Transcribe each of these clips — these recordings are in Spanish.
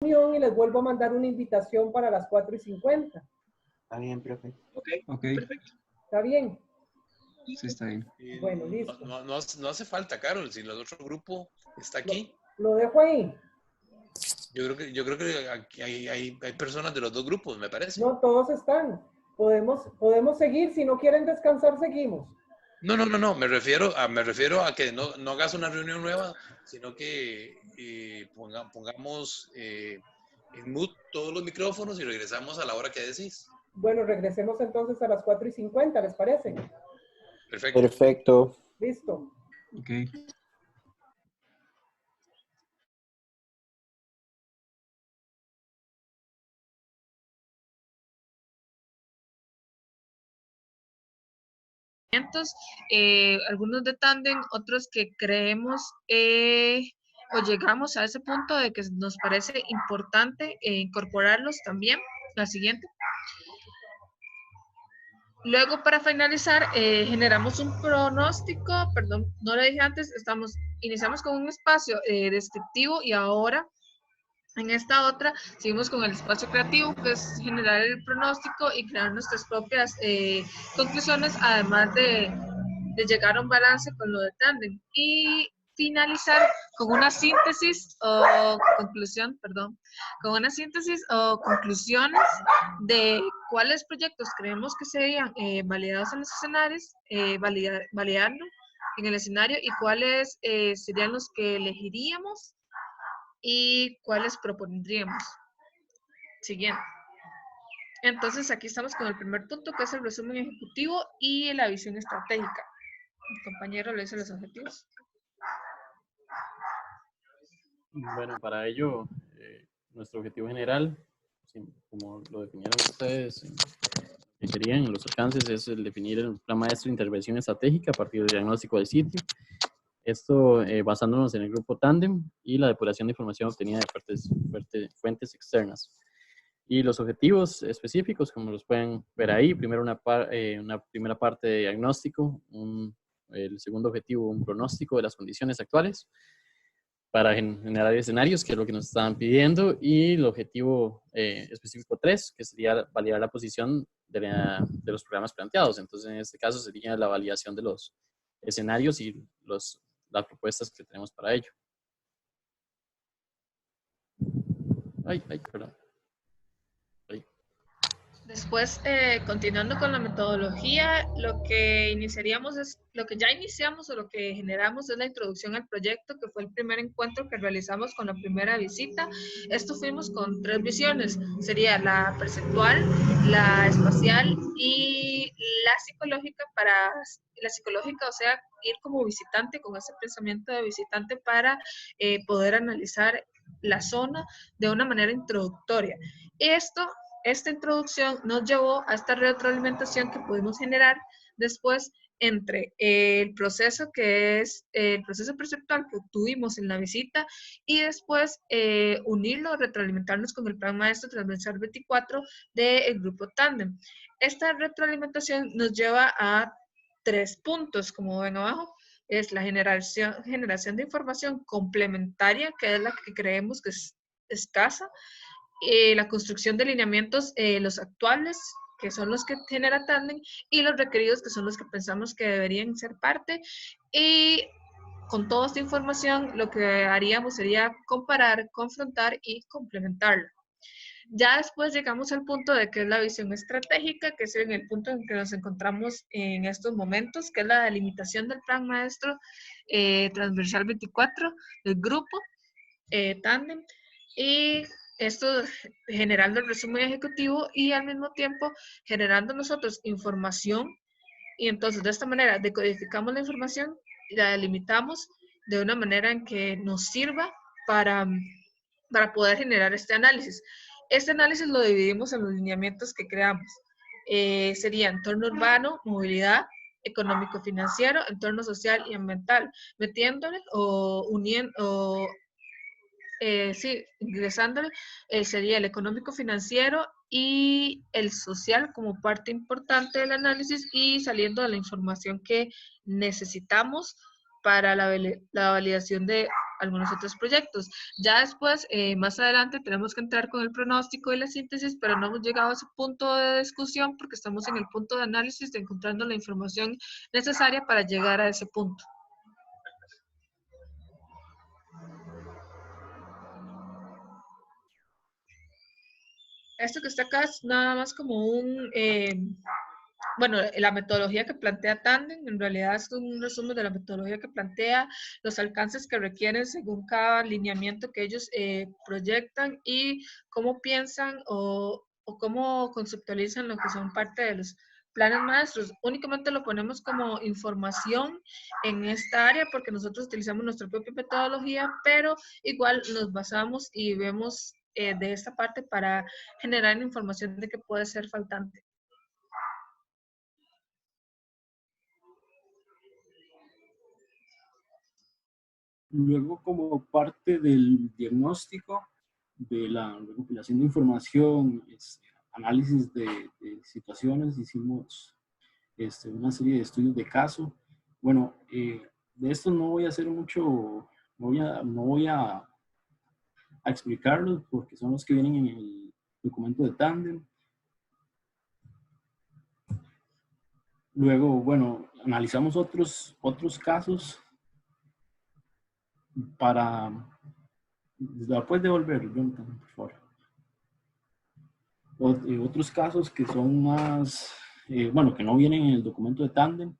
reunión y les vuelvo a mandar una invitación para las 4:50. Está bien, profe. Ok, perfecto. ¿Está bien? Sí, está bien. Bueno, listo. No hace falta, Carol, si el otro grupo está aquí. Lo dejo ahí. Yo creo que aquí hay personas de los dos grupos, me parece. No, todos están. Podemos seguir. Si no quieren descansar, seguimos. No. Me refiero a que no hagas una reunión nueva, sino que pongamos en mute todos los micrófonos y regresamos a la hora que decís. Bueno, regresemos entonces a las 4:50, ¿les parece? Perfecto. Perfecto. Listo. Ok. Algunos de tándem, otros que creemos o llegamos a ese punto de que nos parece importante incorporarlos también. La siguiente. Luego, para finalizar, generamos un pronóstico, perdón, no lo dije antes, iniciamos con un espacio descriptivo y ahora en esta otra seguimos con el espacio creativo, que es generar el pronóstico y crear nuestras propias conclusiones, además de llegar a un balance con lo de tándem y finalizar con una síntesis o conclusión, con una síntesis o conclusiones de cuáles proyectos creemos que serían validados en los escenarios, validando en el escenario y cuáles serían los que elegiríamos y cuáles propondríamos. Siguiente. Entonces aquí estamos con el primer punto, que es el resumen ejecutivo y la visión estratégica. Mi compañero le dice los objetivos. Bueno, para ello, nuestro objetivo general, como lo definieron ustedes, que querían los alcances, es el definir el plan maestro de intervención estratégica a partir del diagnóstico del sitio. Esto basándonos en el grupo tándem y la depuración de información obtenida de fuentes externas. Y los objetivos específicos, como los pueden ver ahí, primero una primera parte de diagnóstico, el segundo objetivo, un pronóstico de las condiciones actuales para generar escenarios, que es lo que nos estaban pidiendo, y el objetivo específico 3, que sería validar la posición de los programas planteados. Entonces, en este caso sería la validación de los escenarios y las propuestas que tenemos para ello. Perdón. Después, continuando con la metodología, lo que ya iniciamos o lo que generamos es la introducción al proyecto, que fue el primer encuentro que realizamos con la primera visita. Esto fuimos con 3 visiones, sería la perceptual, la espacial y la psicológica, o sea, ir como visitante con ese pensamiento de visitante para poder analizar la zona de una manera introductoria. Esta introducción nos llevó a esta retroalimentación que pudimos generar después entre el proceso que es el proceso perceptual que obtuvimos en la visita y después unirlo, retroalimentarnos con el plan maestro transversal 24 del grupo tándem. Esta retroalimentación nos lleva a 3 puntos, como ven abajo. Es la generación de información complementaria, que es la que creemos que es escasa, la construcción de lineamientos, los actuales, que son los que genera tándem, y los requeridos, que son los que pensamos que deberían ser parte. Y con toda esta información, lo que haríamos sería comparar, confrontar y complementarla. Ya después llegamos al punto de que es la visión estratégica, que es en el punto en que nos encontramos en estos momentos, que es la delimitación del plan maestro transversal 24 del grupo tándem, y esto generando el resumen ejecutivo y al mismo tiempo generando nosotros información, y entonces de esta manera decodificamos la información y la delimitamos de una manera en que nos sirva para poder generar este análisis. Este análisis lo dividimos en los lineamientos que creamos. Sería entorno urbano, movilidad, económico-financiero, entorno social y ambiental, metiéndole o uniendo, ingresándole, sería el económico-financiero y el social como parte importante del análisis y saliendo de la información que necesitamos para la validación de algunos otros proyectos. Ya después, más adelante, tenemos que entrar con el pronóstico y la síntesis, pero no hemos llegado a ese punto de discusión porque estamos en el punto de análisis, de encontrando la información necesaria para llegar a ese punto. Esto que está acá es nada más como bueno, la metodología que plantea Tandem, en realidad es un resumen de la metodología que plantea, los alcances que requieren según cada lineamiento que ellos proyectan y cómo piensan o cómo conceptualizan lo que son parte de los planes maestros. Únicamente lo ponemos como información en esta área porque nosotros utilizamos nuestra propia metodología, pero igual nos basamos y vemos de esta parte para generar información de que puede ser faltante. Luego, como parte del diagnóstico, de la recopilación de información, análisis de situaciones, hicimos una serie de estudios de caso. Bueno, de esto no voy a hacer mucho, no voy a explicarlos porque son los que vienen en el documento de Tandem. Luego, bueno, analizamos otros casos para... ¿La puedes devolver, Jonathan, por favor? Otros casos que son más, bueno, que no vienen en el documento de Tandem,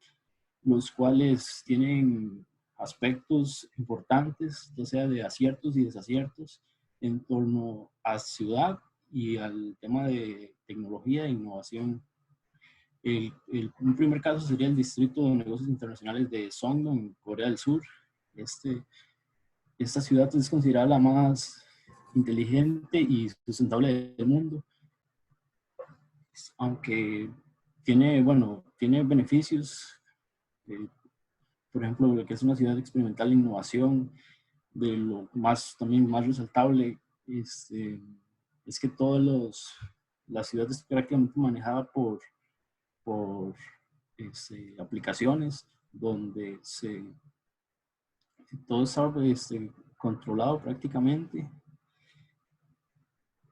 los cuales tienen aspectos importantes, ya sea de aciertos y desaciertos, en torno a ciudad y al tema de tecnología e innovación. Un primer caso sería el Distrito de Negocios Internacionales de Songdo, en Corea del Sur. Esta ciudad es considerada la más inteligente y sustentable del mundo, aunque tiene beneficios, por ejemplo, lo que es una ciudad experimental de innovación. De lo también más resaltable es que la ciudad es prácticamente manejada por aplicaciones donde todo está controlado prácticamente.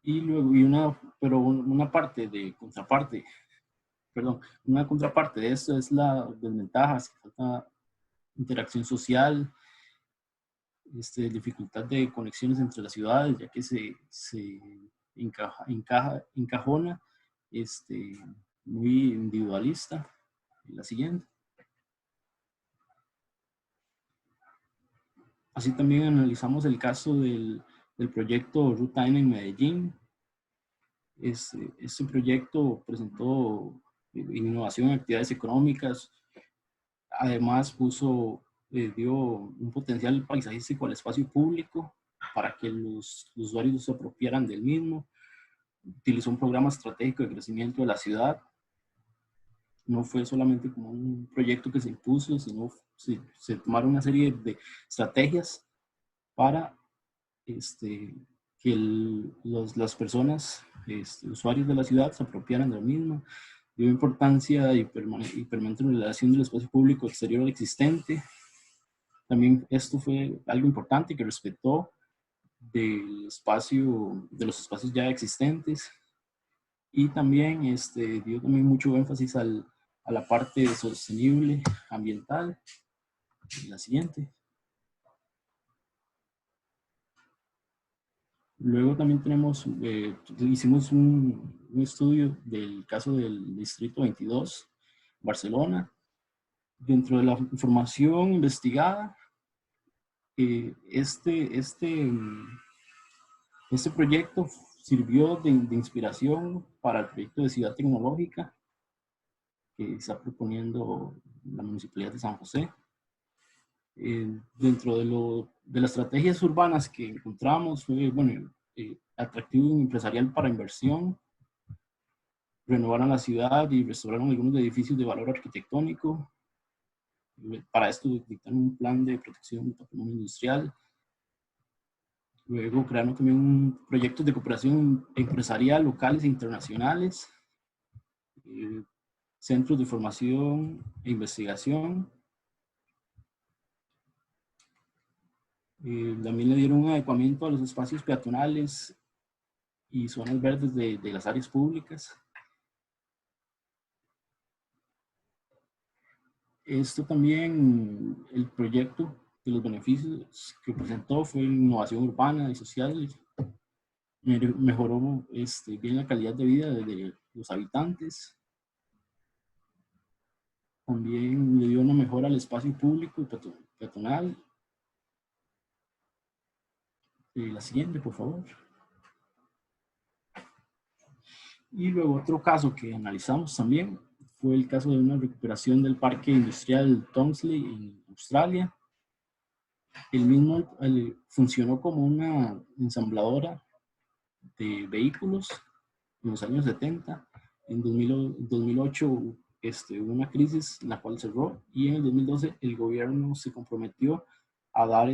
Y luego, una contraparte de esto es la desventaja, que falta interacción social, dificultad de conexiones entre las ciudades, ya que se encajona, muy individualista. La siguiente. Así también analizamos el caso del proyecto Ruta N en Medellín. Este proyecto presentó innovación en actividades económicas. Además dio un potencial paisajístico al espacio público para que los usuarios se apropiaran del mismo. Utilizó un programa estratégico de crecimiento de la ciudad. No fue solamente como un proyecto que se impuso, sino se tomaron una serie de estrategias para que las personas, usuarios de la ciudad, se apropiaran del mismo. Dio importancia y permanente relación del espacio público exterior al existente. También esto fue algo importante que respetó de los espacios ya existentes. Y también dio también mucho énfasis a la parte sostenible ambiental. La siguiente. Luego también hicimos un estudio del caso del Distrito 22, Barcelona. Dentro de la información investigada, este proyecto sirvió de inspiración para el proyecto de ciudad tecnológica que está proponiendo la Municipalidad de San José. Dentro de las estrategias urbanas que encontramos fue, atractivo empresarial para inversión, renovaron la ciudad y restauraron algunos edificios de valor arquitectónico. Para esto dictaron un plan de protección del patrimonio industrial. Luego crearon también proyectos de cooperación empresarial locales e internacionales, centros de formación e investigación. También le dieron un adecuamiento a los espacios peatonales y zonas verdes de las áreas públicas. Esto también, el proyecto de los beneficios que presentó fue innovación urbana y social, mejoró bien la calidad de vida de los habitantes, también le dio una mejora al espacio público y peatonal. La siguiente, por favor. Y luego otro caso que analizamos también fue el caso de una recuperación del parque industrial Tonsley en Australia. El mismo funcionó como una ensambladora de vehículos en los años 70. En 2008 hubo una crisis la cual cerró, y en el 2012 el gobierno se comprometió a dar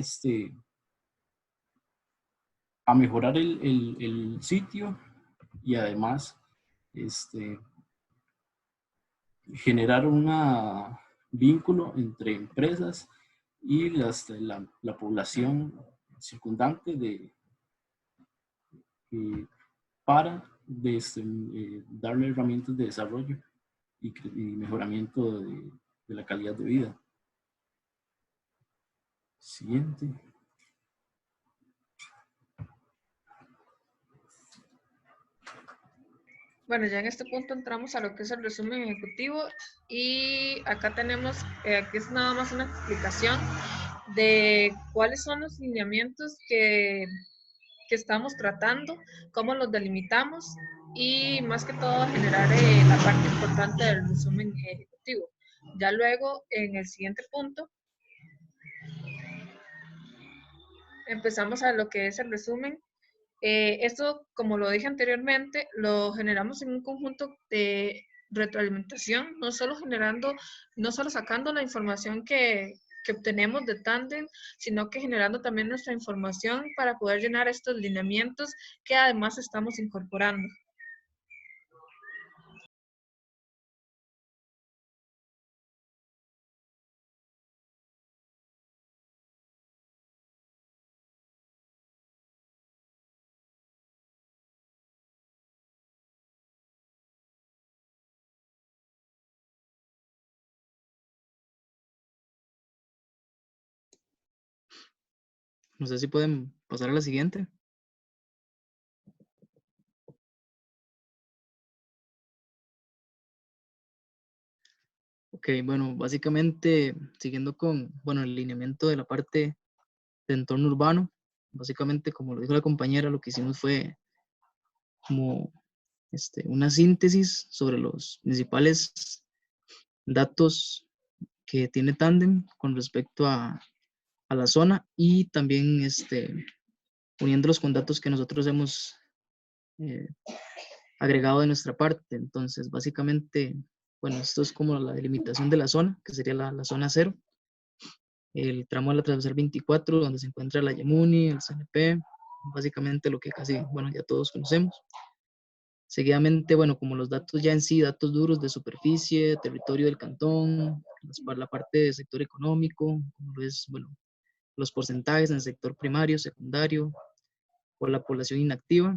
a mejorar el sitio, y además generar un vínculo entre empresas y la población circundante para darle herramientas de desarrollo y mejoramiento de la calidad de vida. Siguiente. Bueno, ya en este punto entramos a lo que es el resumen ejecutivo, y acá tenemos, aquí es nada más una explicación de cuáles son los lineamientos que estamos tratando, cómo los delimitamos, y más que todo generar la parte importante del resumen ejecutivo. Ya luego, en el siguiente punto, empezamos a lo que es el resumen. Esto, como lo dije anteriormente, lo generamos en un conjunto de retroalimentación, no solo sacando la información que obtenemos de Tandem, sino que generando también nuestra información para poder llenar estos lineamientos que además estamos incorporando. No sé si pueden pasar a la siguiente. Ok, bueno, básicamente siguiendo con, bueno, el lineamiento de la parte de entorno urbano, básicamente como lo dijo la compañera, lo que hicimos fue como una síntesis sobre los principales datos que tiene Tandem con respecto a la zona, y también uniéndolos con datos que nosotros hemos agregado de nuestra parte. Entonces, básicamente, bueno, esto es como la delimitación de la zona, que sería la zona 0, el tramo de la transversal 24, donde se encuentra la Yamuni, el CNP, básicamente lo que casi, bueno, ya todos conocemos. Seguidamente, bueno, como los datos ya en sí, datos duros de superficie, territorio del cantón, la parte del sector económico, como lo es, bueno, los porcentajes en el sector primario, secundario, o la población inactiva.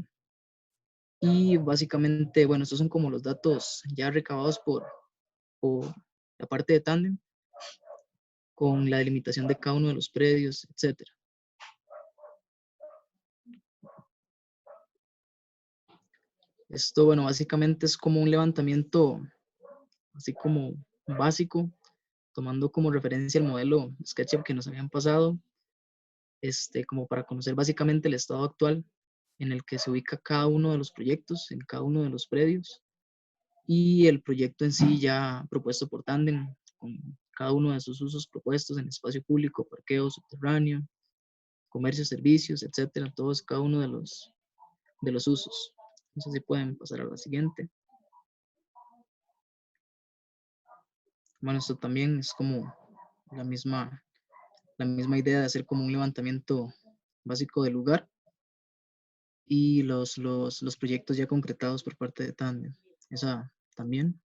Y básicamente, bueno, estos son como los datos ya recabados por la parte de Tandem, con la delimitación de cada uno de los predios, etcétera. Esto, bueno, básicamente es como un levantamiento, así como básico, tomando como referencia el modelo SketchUp que nos habían pasado, como para conocer básicamente el estado actual en el que se ubica cada uno de los proyectos, en cada uno de los predios, y el proyecto en sí ya propuesto por Tandem, con cada uno de sus usos propuestos en espacio público, parqueo, subterráneo, comercio, servicios, etcétera, todos, cada uno de los usos. No sé si pueden pasar a la siguiente. Bueno, esto también es como la misma idea de hacer como un levantamiento básico del lugar y los proyectos ya concretados por parte de Tandem. Esa también.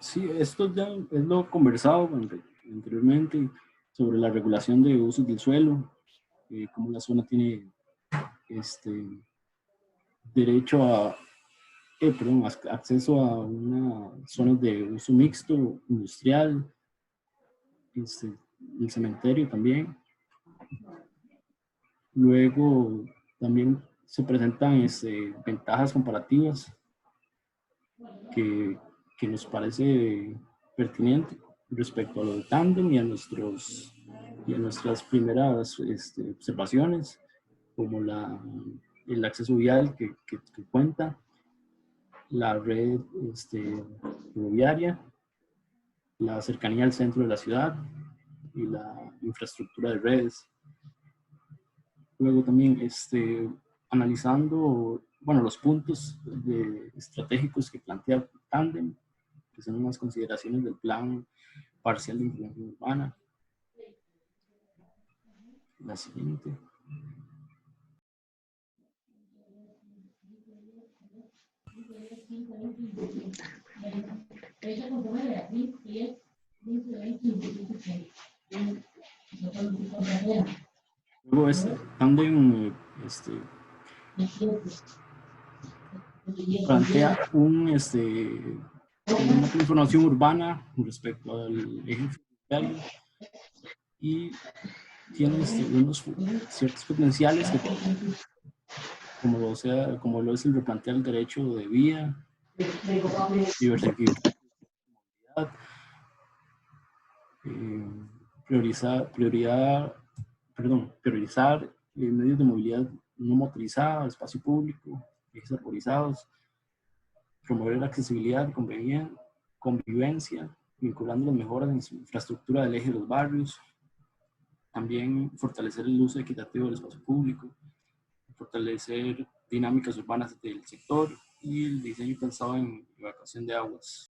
Sí, esto ya es lo conversado anteriormente sobre la regulación de usos del suelo, cómo la zona tiene este, derecho a, acceso a unas zonas de uso mixto, industrial, el cementerio también. Luego también se presentan ventajas comparativas que, que nos parece pertinente respecto a lo de tándem y a nuestras primeras observaciones, como el acceso vial que cuenta, la red ferroviaria, la cercanía al centro de la ciudad y la infraestructura de redes. Luego también analizando, bueno, los puntos estratégicos que plantea Tandem, que son unas consideraciones del plan parcial de intervención urbana. La siguiente. Luego Tandem plantea una transformación urbana respecto al eje ferroviario y tiene unos ciertos potenciales como lo es el replantear el derecho de vía, diversificar, priorizar medios de movilidad no motorizada, espacio público, ejes arborizados, promover la accesibilidad y convivencia, vinculando las mejoras en su infraestructura del eje de los barrios, también fortalecer el uso equitativo del espacio público, fortalecer dinámicas urbanas del sector y el diseño pensado en evacuación de aguas.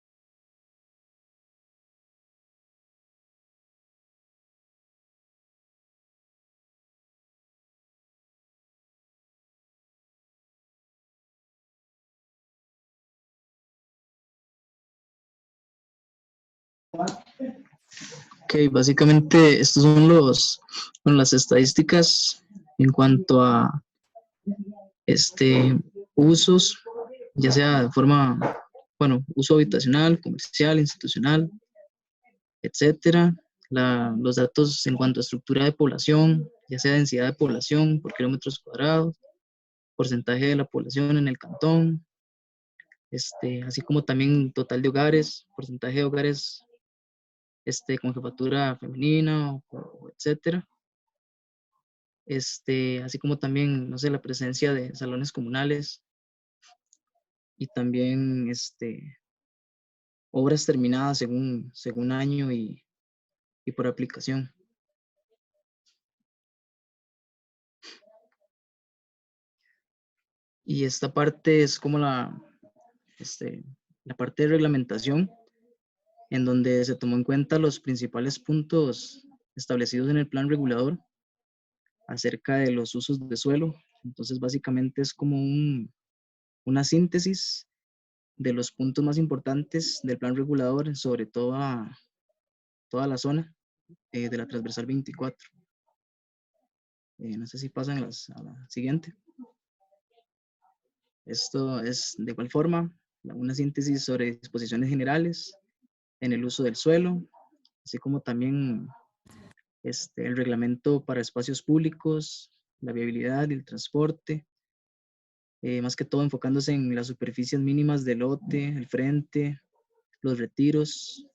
Ok, básicamente estos son las estadísticas en cuanto a usos, ya sea de forma, bueno, uso habitacional, comercial, institucional, etcétera. Los datos en cuanto a estructura de población, ya sea densidad de población por kilómetros cuadrados, porcentaje de la población en el cantón, así como también total de hogares, porcentaje de hogares con jefatura femenina, etcétera. Así como también, no sé, la presencia de salones comunales y también obras terminadas según año y por aplicación. Y esta parte es como la parte de reglamentación, en donde se tomó en cuenta los principales puntos establecidos en el plan regulador acerca de los usos de suelo. Entonces, básicamente es como una síntesis de los puntos más importantes del plan regulador sobre toda la zona de la transversal 24. No sé si pasan a la siguiente. Esto es de igual forma una síntesis sobre disposiciones generales en el uso del suelo, así como también el reglamento para espacios públicos, la viabilidad y el transporte, más que todo enfocándose en las superficies mínimas del lote, el frente, los retiros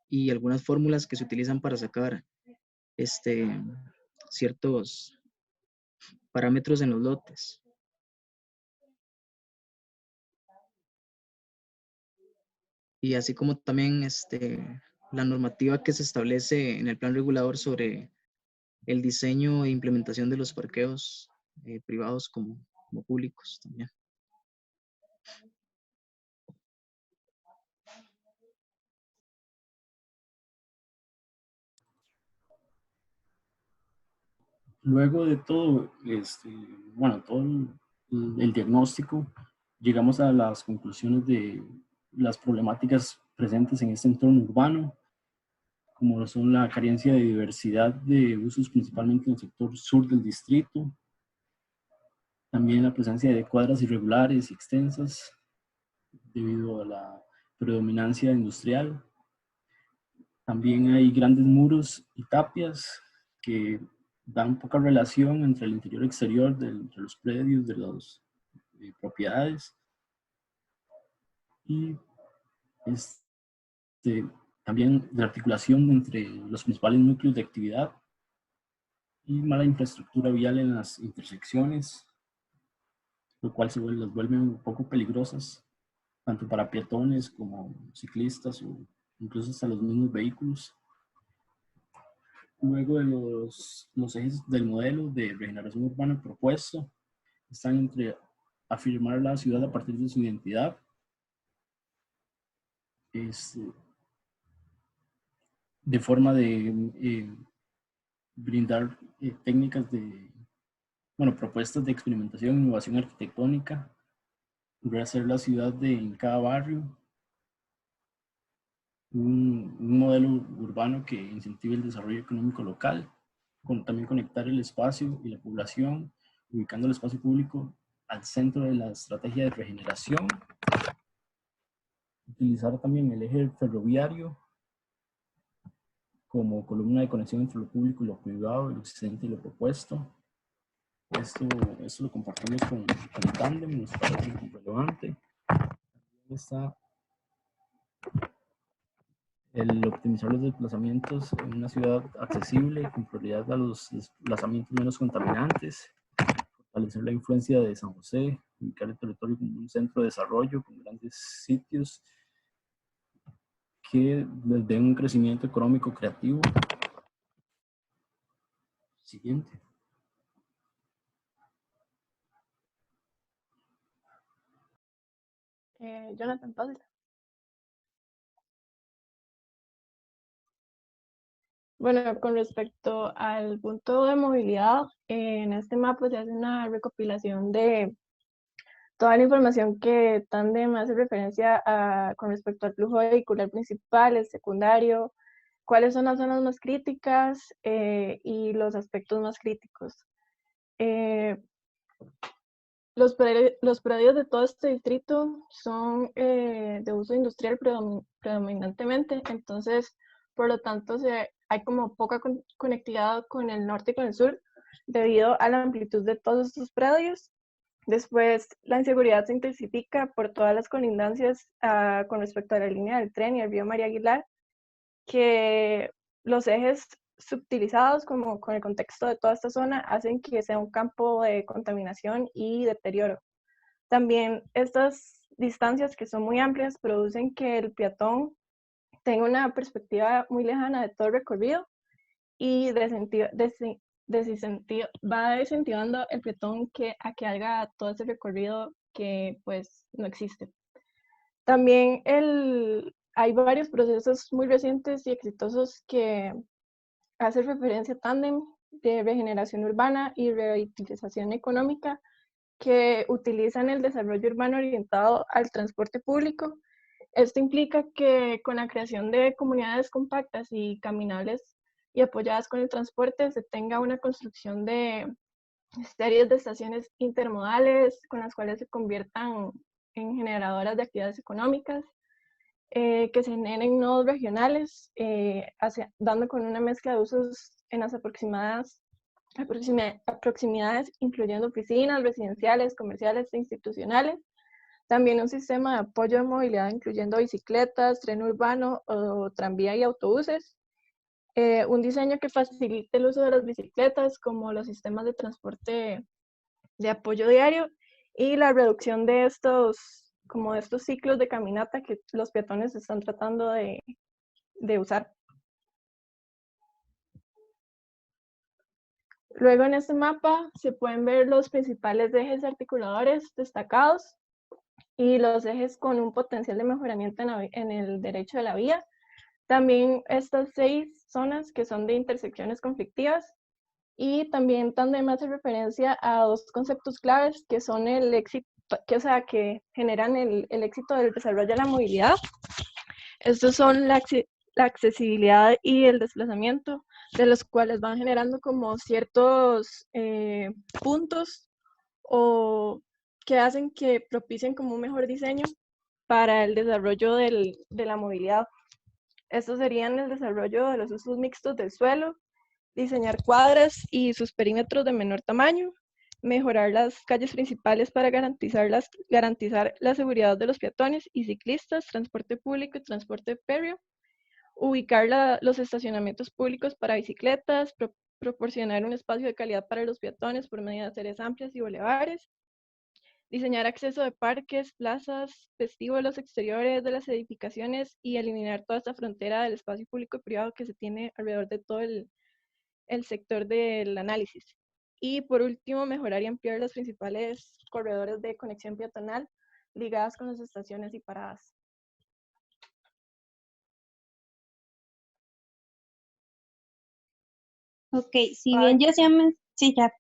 y algunas fórmulas que se utilizan para sacar ciertos parámetros en los lotes. Y así como también la normativa que se establece en el plan regulador sobre el diseño e implementación de los parqueos privados como públicos también. Luego de todo, todo el diagnóstico, llegamos a las conclusiones de las problemáticas presentes en este entorno urbano, como son la carencia de diversidad de usos, principalmente en el sector sur del distrito, también la presencia de cuadras irregulares y extensas debido a la predominancia industrial. También hay grandes muros y tapias que dan poca relación entre el interior y exterior entre los predios, de las propiedades. Y también de articulación entre los principales núcleos de actividad y mala infraestructura vial en las intersecciones, lo cual las vuelve un poco peligrosas, tanto para peatones como ciclistas o incluso hasta los mismos vehículos. Luego de los ejes del modelo de regeneración urbana propuesto, están entre afirmar la ciudad a partir de su identidad, de forma de brindar técnicas propuestas de experimentación e innovación arquitectónica, rehacer la ciudad en cada barrio, un modelo urbano que incentive el desarrollo económico local, también conectar el espacio y la población, ubicando el espacio público al centro de la estrategia de regeneración, utilizar también el eje ferroviario como columna de conexión entre lo público y lo privado, lo existente y lo propuesto. Esto lo compartimos con Tandem, nos parece relevante. También está el optimizar los desplazamientos en una ciudad accesible, con prioridad a los desplazamientos menos contaminantes, fortalecer la influencia de San José, ubicar el territorio como un centro de desarrollo con grandes sitios que les den un crecimiento económico creativo. Siguiente. Jonathan, pásale. Bueno, con respecto al punto de movilidad, en este mapa se hace una recopilación de toda la información que Tandem hace referencia a con respecto al flujo vehicular principal, el secundario, cuáles son las zonas más críticas y los aspectos más críticos. Los predios de todo este distrito son de uso industrial predominantemente, entonces, por lo tanto, hay como poca conectividad con el norte y con el sur debido a la amplitud de todos estos predios. Después, la inseguridad se intensifica por todas las colindancias con respecto a la línea del tren y el río María Aguilar, que los ejes subutilizados como con el contexto de toda esta zona hacen que sea un campo de contaminación y deterioro. También estas distancias que son muy amplias producen que el peatón tenga una perspectiva muy lejana de todo el recorrido y va desincentivando el peatón a que haga todo ese recorrido que pues no existe. También hay varios procesos muy recientes y exitosos que hacen referencia a Tandem de regeneración urbana y revitalización económica que utilizan el desarrollo urbano orientado al transporte público. Esto implica que con la creación de comunidades compactas y caminables y apoyadas con el transporte se tenga una construcción de series de estaciones intermodales con las cuales se conviertan en generadoras de actividades económicas, que se generen nodos regionales, dando con una mezcla de usos en las proximidades, incluyendo oficinas, residenciales, comerciales e institucionales. También un sistema de apoyo de movilidad, incluyendo bicicletas, tren urbano o tranvía y autobuses. Un diseño que facilite el uso de las bicicletas como los sistemas de transporte de apoyo diario y la reducción de estos ciclos de caminata que los peatones están tratando de usar. Luego en este mapa se pueden ver los principales ejes articuladores destacados y los ejes con un potencial de mejoramiento en el derecho de la vía. También estas 6 zonas que son de intersecciones conflictivas, y también Tandem hace referencia a 2 conceptos claves que son el éxito, que generan el éxito del desarrollo de la movilidad. Estos son la accesibilidad y el desplazamiento, de los cuales van generando como ciertos puntos o que hacen que propicien como un mejor diseño para el desarrollo de la movilidad. Estos serían el desarrollo de los usos mixtos del suelo, diseñar cuadras y sus perímetros de menor tamaño, mejorar las calles principales para garantizar la seguridad de los peatones y ciclistas, transporte público y transporte férreo, ubicar los estacionamientos públicos para bicicletas, proporcionar un espacio de calidad para los peatones por medio de aceras amplias y bulevares, diseñar acceso de parques, plazas, vestíbulos exteriores de las edificaciones y eliminar toda esta frontera del espacio público y privado que se tiene alrededor de todo el sector del análisis. Y por último, mejorar y ampliar los principales corredores de conexión peatonal ligadas con las estaciones y paradas. Ok, si bien ya se han, sí, ya.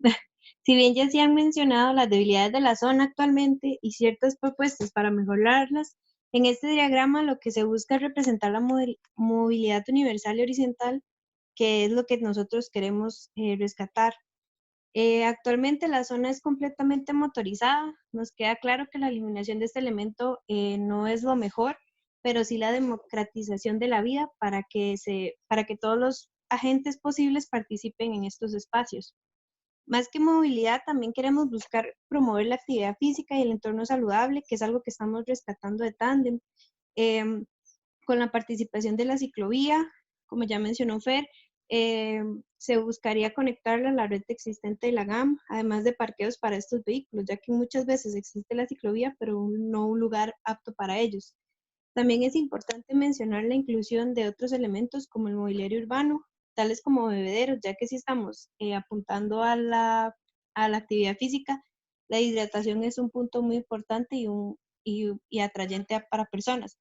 Si bien ya se han mencionado las debilidades de la zona actualmente y ciertas propuestas para mejorarlas, en este diagrama lo que se busca es representar la movilidad universal y horizontal, que es lo que nosotros queremos rescatar. Actualmente la zona es completamente motorizada. Nos queda claro que la eliminación de este elemento no es lo mejor, pero sí la democratización de la vida para que todos los agentes posibles participen en estos espacios. Más que movilidad, también queremos buscar promover la actividad física y el entorno saludable, que es algo que estamos rescatando de Tándem, con la participación de la ciclovía, como ya mencionó Fer. Se buscaría conectarla a la red existente de la GAM, además de parqueos para estos vehículos, ya que muchas veces existe la ciclovía, pero no un lugar apto para ellos. También es importante mencionar la inclusión de otros elementos como el mobiliario urbano, tales como bebederos, ya que si estamos apuntando a la actividad física, la hidratación es un punto muy importante y atrayente para personas.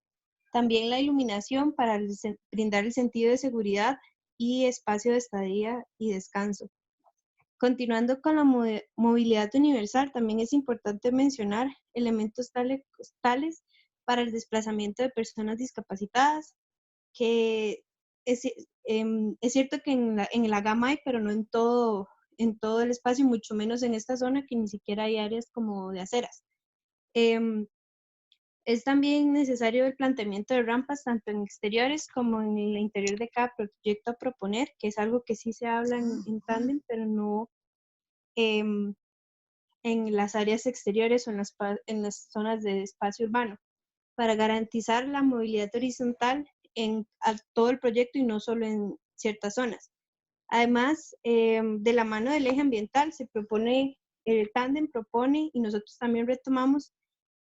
También la iluminación para brindar el sentido de seguridad y espacio de estadía y descanso. Continuando con la movilidad universal, también es importante mencionar elementos tales para el desplazamiento de personas discapacitadas, que es cierto que en la gama hay, pero no en todo el espacio, mucho menos en esta zona que ni siquiera hay áreas como de aceras. Es también necesario el planteamiento de rampas tanto en exteriores como en el interior de cada proyecto a proponer, que es algo que sí se habla en Tándem, pero no en las áreas exteriores o en las zonas de espacio urbano, para garantizar la movilidad horizontal a todo el proyecto y no solo en ciertas zonas. Además, de la mano del eje ambiental, el Tándem propone y nosotros también retomamos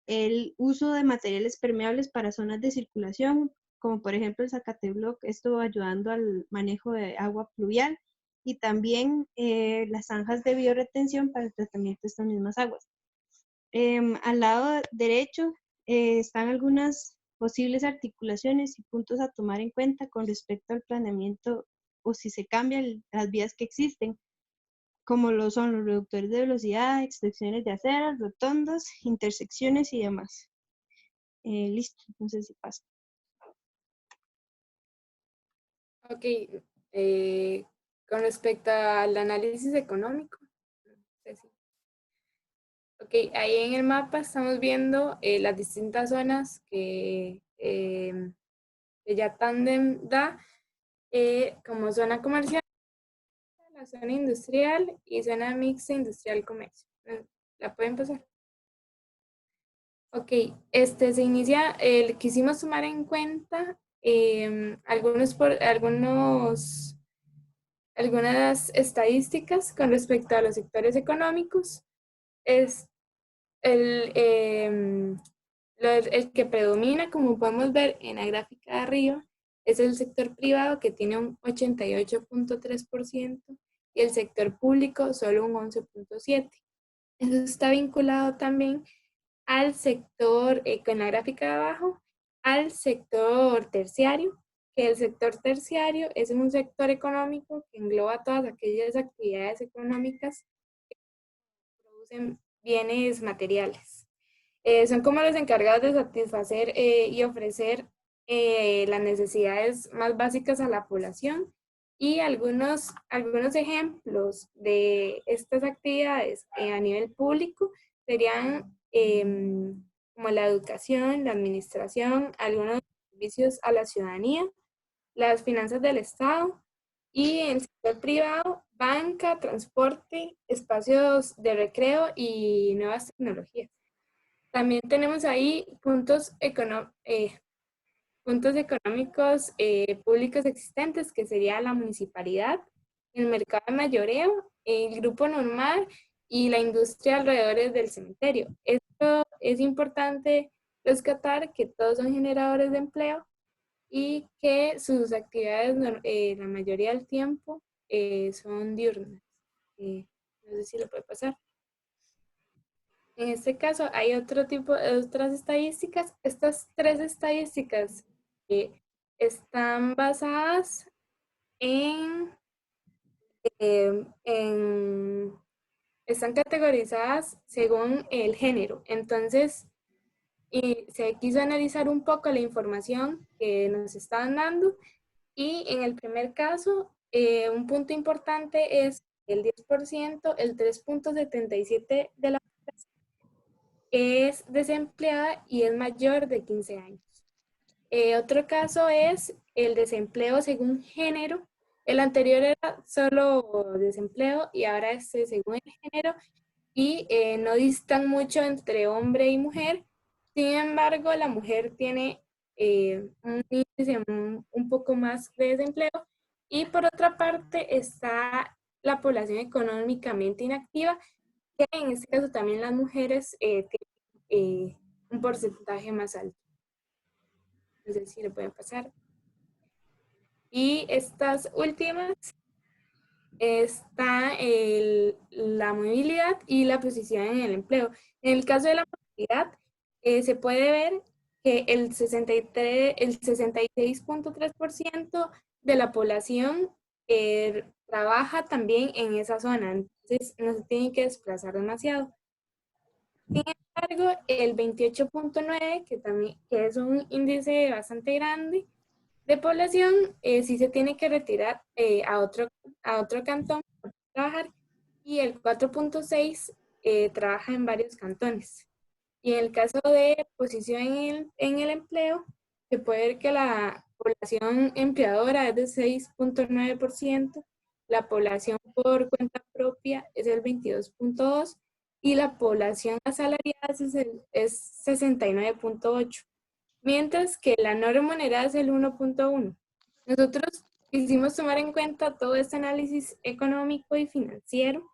el uso de materiales permeables para zonas de circulación, como por ejemplo el Zacatebloc, esto ayudando al manejo de agua pluvial, y también las zanjas de bioretención para el tratamiento de estas mismas aguas. Al lado derecho están algunas posibles articulaciones y puntos a tomar en cuenta con respecto al planeamiento o si se cambian las vías que existen, como lo son los reductores de velocidad, extensiones de aceras, rotondas, intersecciones y demás. Listo, no sé si pasa. Ok, con respecto al análisis económico. Ok, ahí en el mapa estamos viendo las distintas zonas que ya Tándem da, como zona comercial, la zona industrial y zona mixta industrial comercio. ¿La pueden pasar? Ok, se inicia, quisimos tomar en cuenta algunas estadísticas con respecto a los sectores económicos. Es el que predomina, como podemos ver en la gráfica de arriba, es el sector privado, que tiene un 88.3%, y el sector público solo un 11.7%. Eso está vinculado también al sector, con la gráfica de abajo, al sector terciario, que el sector terciario es un sector económico que engloba todas aquellas actividades económicas que producen bienes materiales. Son como los encargados de satisfacer y ofrecer las necesidades más básicas a la población. Y algunos ejemplos de estas actividades a nivel público serían como la educación, la administración, algunos servicios a la ciudadanía, las finanzas del Estado, y en el sector privado, banca, transporte, espacios de recreo y nuevas tecnologías. También tenemos ahí puntos económicos públicos existentes, que sería la municipalidad, el mercado de mayoreo, el grupo normal y la industria alrededor del cementerio. Esto es importante rescatar, que todos son generadores de empleo y que sus actividades la mayoría del tiempo son diurnas. No sé si lo puede pasar. En este caso hay otras estadísticas. Estas 3 estadísticas están basadas están categorizadas según el género. Entonces, se quiso analizar un poco la información que nos estaban dando, y en el primer caso, un punto importante es el 10%, el 3.77 de la población es desempleada y es mayor de 15 años. Otro caso es el desempleo según género. El anterior era solo desempleo y ahora es según el género, y no distan mucho entre hombre y mujer. Sin embargo, la mujer tiene un índice un poco más de desempleo. Y por otra parte está la población económicamente inactiva, que en este caso también las mujeres tienen un porcentaje más alto. No sé si lo pueden pasar. Y estas últimas está la movilidad y la posición en el empleo. En el caso de la movilidad, se puede ver que el 66.3% de la población trabaja también en esa zona, entonces no se tiene que desplazar demasiado. Sin embargo, el 28.9%, que es un índice bastante grande de población, sí se tiene que retirar a otro cantón para trabajar, y el 4.6% trabaja en varios cantones. Y en el caso de posición en el empleo, se puede ver que la población empleadora es de 6.9%, la población por cuenta propia es el 22.2%, y la población asalariada es 69.8%. Mientras que la no remunerada es el 1.1. Nosotros quisimos tomar en cuenta todo este análisis económico y financiero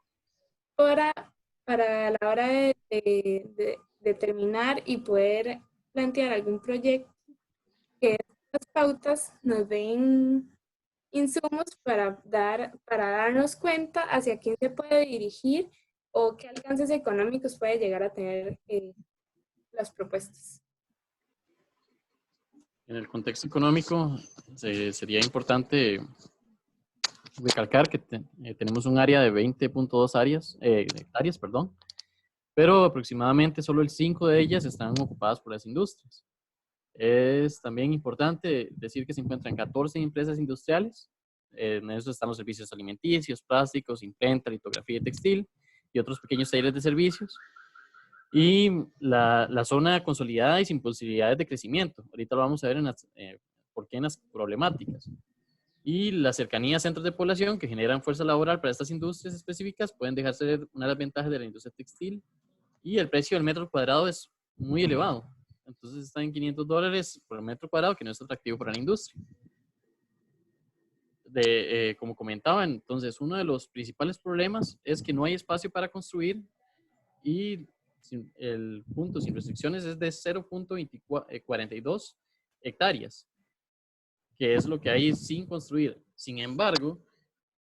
para la hora de determinar y poder plantear algún proyecto, que estas pautas nos den insumos para darnos cuenta hacia quién se puede dirigir o qué alcances económicos puede llegar a tener las propuestas. En el contexto económico, sería importante recalcar que tenemos un área de 20.2 hectáreas, perdón, pero aproximadamente solo el 5 de ellas están ocupadas por las industrias. Es también importante decir que se encuentran 14 empresas industriales. En eso están los servicios alimenticios, plásticos, imprenta, litografía y textil, y otros pequeños talleres de servicios. Y la zona consolidada y sin posibilidades de crecimiento. Ahorita lo vamos a ver por qué en las problemáticas. Y la cercanía a centros de población que generan fuerza laboral para estas industrias específicas pueden dejarse de una de las ventajas de la industria textil. Y el precio del metro cuadrado es muy elevado. Entonces está en $500 por metro cuadrado, que no es atractivo para la industria. Como comentaba, entonces uno de los principales problemas es que no hay espacio para construir, y el punto sin restricciones es de 0.42 hectáreas, que es lo que hay sin construir. Sin embargo,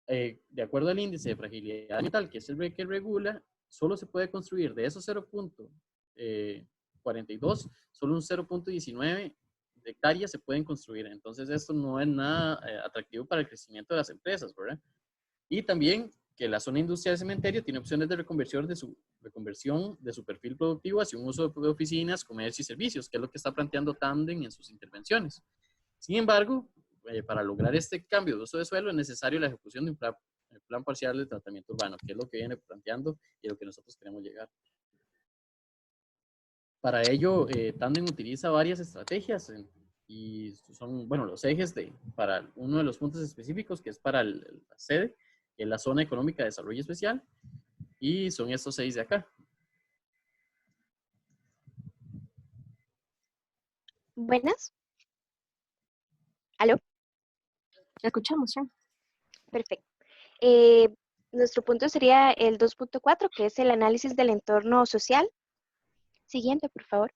de acuerdo al índice de fragilidad ambiental, que es el que regula, solo se puede construir de esos 0.42, solo un 0.19 hectáreas se pueden construir. Entonces esto no es nada atractivo para el crecimiento de las empresas, ¿verdad? Y también que la zona industrial del cementerio tiene opciones de reconversión de su perfil productivo hacia un uso de oficinas, comercio y servicios, que es lo que está planteando Tandem en sus intervenciones. Sin embargo, para lograr este cambio de uso de suelo es necesario la ejecución de un plan parcial de tratamiento urbano, que es lo que viene planteando y a lo que nosotros queremos llegar. Para ello, Tandem utiliza varias estrategias y son, bueno, los ejes para uno de los puntos específicos, que es para la sede, que es la Zona Económica de Desarrollo Especial, y son estos 6 de acá. Buenas. ¿Aló? ¿La escuchamos? ¿Sí? Perfecto. Nuestro punto sería el 2.4, que es el análisis del entorno social. Siguiente, por favor.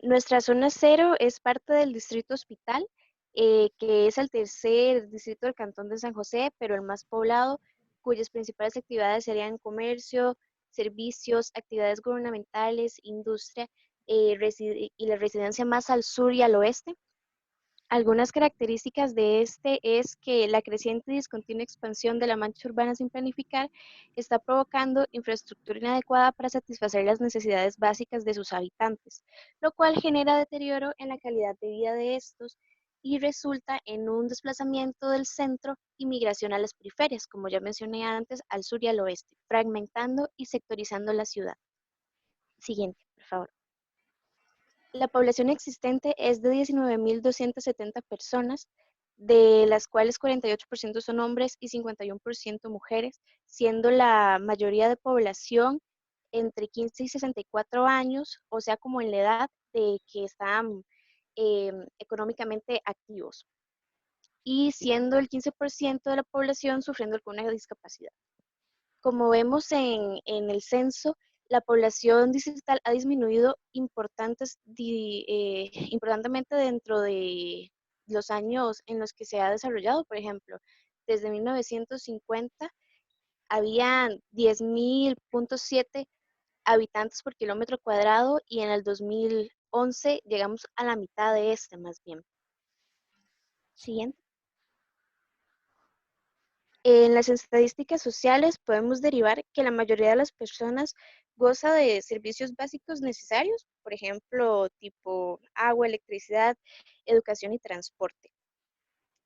Nuestra zona 0 es parte del distrito hospital, que es el tercer distrito del cantón de San José, pero el más poblado, cuyas principales actividades serían comercio, servicios, actividades gubernamentales, industria y la residencia más al sur y al oeste. Algunas características de este es que la creciente y discontinua expansión de la mancha urbana sin planificar está provocando infraestructura inadecuada para satisfacer las necesidades básicas de sus habitantes, lo cual genera deterioro en la calidad de vida de estos y resulta en un desplazamiento del centro y migración a las periferias, como ya mencioné antes, al sur y al oeste, fragmentando y sectorizando la ciudad. Siguiente, por favor. La población existente es de 19.270 personas, de las cuales 48% son hombres y 51% mujeres, siendo la mayoría de población entre 15 y 64 años, o sea, como en la edad de que están económicamente activos, y siendo el 15% de la población sufriendo alguna discapacidad. Como vemos en el censo, la población distrital ha disminuido importantemente dentro de los años en los que se ha desarrollado. Por ejemplo, desde 1950 habían 10.000.7 habitantes por kilómetro cuadrado y en el 2011 llegamos a la mitad de este más bien. Siguiente. En las estadísticas sociales podemos derivar que la mayoría de las personas goza de servicios básicos necesarios, por ejemplo, tipo agua, electricidad, educación y transporte.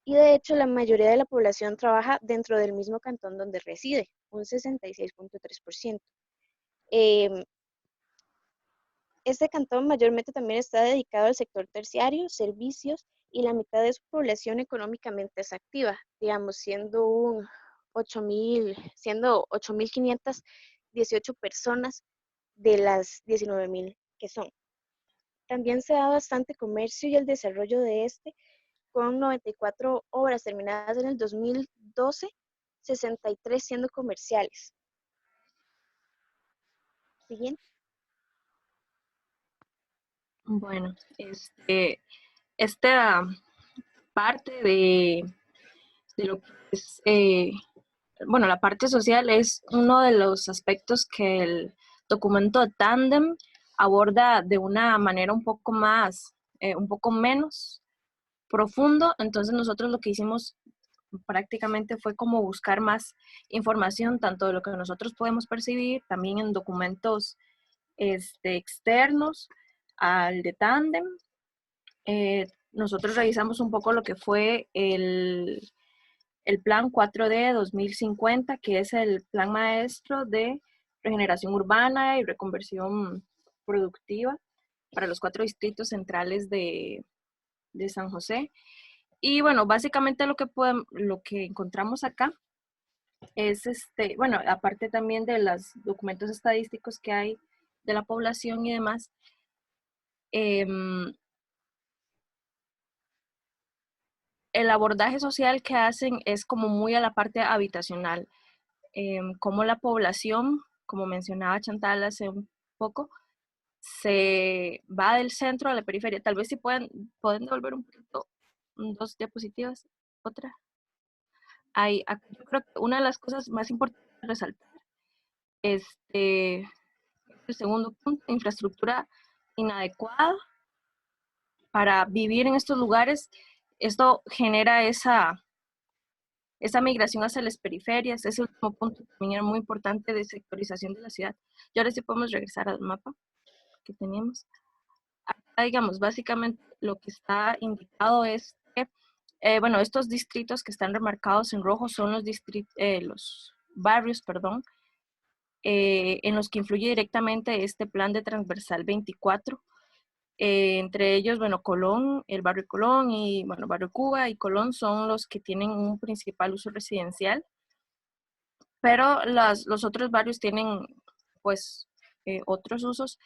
Y de hecho, la mayoría de la población trabaja dentro del mismo cantón donde reside, un 66.3%. Este cantón mayormente también está dedicado al sector terciario, servicios, y la mitad de su población económicamente es activa, digamos, siendo 8.518 personas de las 19.000 que son. También se da bastante comercio y el desarrollo de este, con 94 obras terminadas en el 2012, 63 siendo comerciales. Siguiente. Bueno, esta parte de lo que es, bueno, la parte social es uno de los aspectos que el documento de Tandem aborda de una manera un poco menos profundo. Entonces nosotros lo que hicimos prácticamente fue como buscar más información, tanto de lo que nosotros podemos percibir, también en documentos externos al de Tandem. Nosotros revisamos un poco lo que fue el plan 4D 2050, que es el plan maestro de regeneración urbana y reconversión productiva para los 4 distritos centrales de San José. Y bueno, básicamente lo que encontramos acá es, bueno, aparte también de los documentos estadísticos que hay de la población y demás, el abordaje social que hacen es como muy a la parte habitacional, como la población, como mencionaba Chantal hace un poco, se va del centro a la periferia. Tal vez si pueden devolver un poquito, 2 diapositivas, otra. Yo creo que una de las cosas más importantes de resaltar, el segundo punto, infraestructura inadecuada para vivir en estos lugares. Esto genera esa migración hacia las periferias. Ese último punto también era muy importante, de sectorización de la ciudad. Y ahora sí podemos regresar al mapa que teníamos. digamos, básicamente lo que está indicado es que, bueno, estos distritos que están remarcados en rojo son los barrios, perdón, en los que influye directamente este plan de transversal 24. Entre ellos, bueno, Colón, el barrio Colón y, bueno, barrio Cuba y Colón son los que tienen un principal uso residencial, pero los otros barrios tienen, pues, otros usos,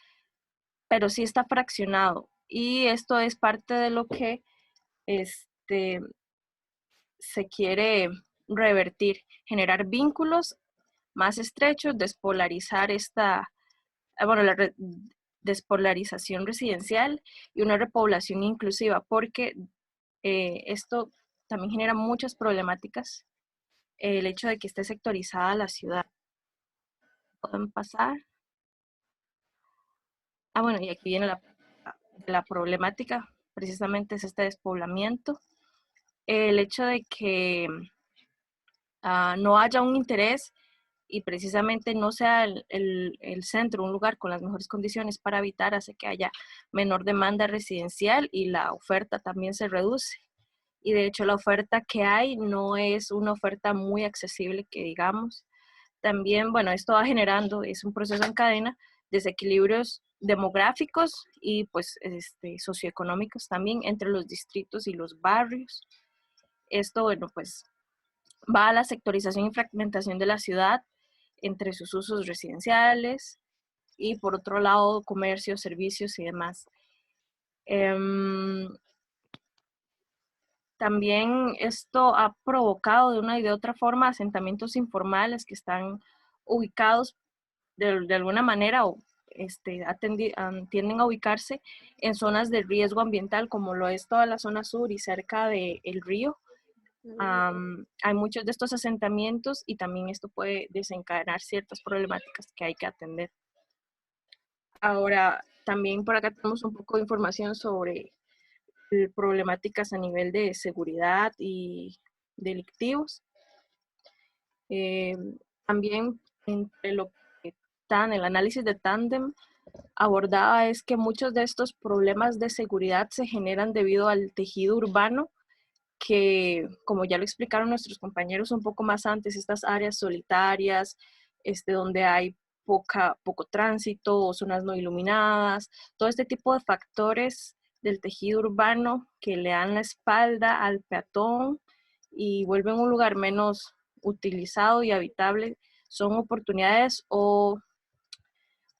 pero sí está fraccionado. Y esto es parte de lo que se quiere revertir, generar vínculos más estrechos, despolarizar la despolarización residencial y una repoblación inclusiva, porque esto también genera muchas problemáticas, el hecho de que esté sectorizada la ciudad. ¿Pueden pasar? Bueno, y aquí viene la problemática, precisamente es este despoblamiento. El hecho de que no haya un interés y precisamente no sea el centro, un lugar con las mejores condiciones para habitar, hace que haya menor demanda residencial y la oferta también se reduce. Y de hecho la oferta que hay no es una oferta muy accesible, que digamos. También, bueno, esto va generando, es un proceso en cadena, desequilibrios demográficos y pues socioeconómicos también entre los distritos y los barrios. Esto, bueno, pues va a la sectorización y fragmentación de la ciudad entre sus usos residenciales y por otro lado comercio, servicios y demás. También esto ha provocado de una y de otra forma asentamientos informales que están ubicados de alguna manera o tienden a ubicarse en zonas de riesgo ambiental, como lo es toda la zona sur y cerca del río. Hay muchos de estos asentamientos y también esto puede desencadenar ciertas problemáticas que hay que atender. Ahora, también por acá tenemos un poco de información sobre problemáticas a nivel de seguridad y delictivos. También entre lo que el análisis de Tandem abordaba es que muchos de estos problemas de seguridad se generan debido al tejido urbano que, como ya lo explicaron nuestros compañeros un poco más antes, estas áreas solitarias, donde hay poco tránsito o zonas no iluminadas, todo este tipo de factores del tejido urbano que le dan la espalda al peatón y vuelven un lugar menos utilizado y habitable, son oportunidades o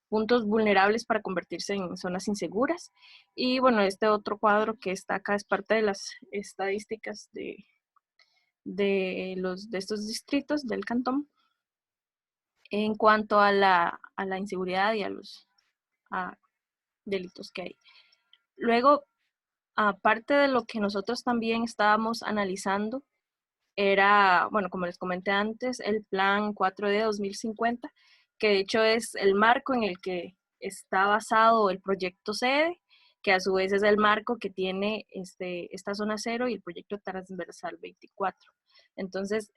puntos vulnerables para convertirse en zonas inseguras. Y bueno, este otro cuadro que está acá es parte de las estadísticas de estos distritos del cantón en cuanto a la inseguridad y a los delitos que hay. Luego, aparte de lo que nosotros también estábamos analizando, era, bueno, como les comenté antes, el Plan 4D 2050, que de hecho es el marco en el que está basado el proyecto SEDE, que a su vez es el marco que tiene esta zona cero y el proyecto transversal 24. Entonces,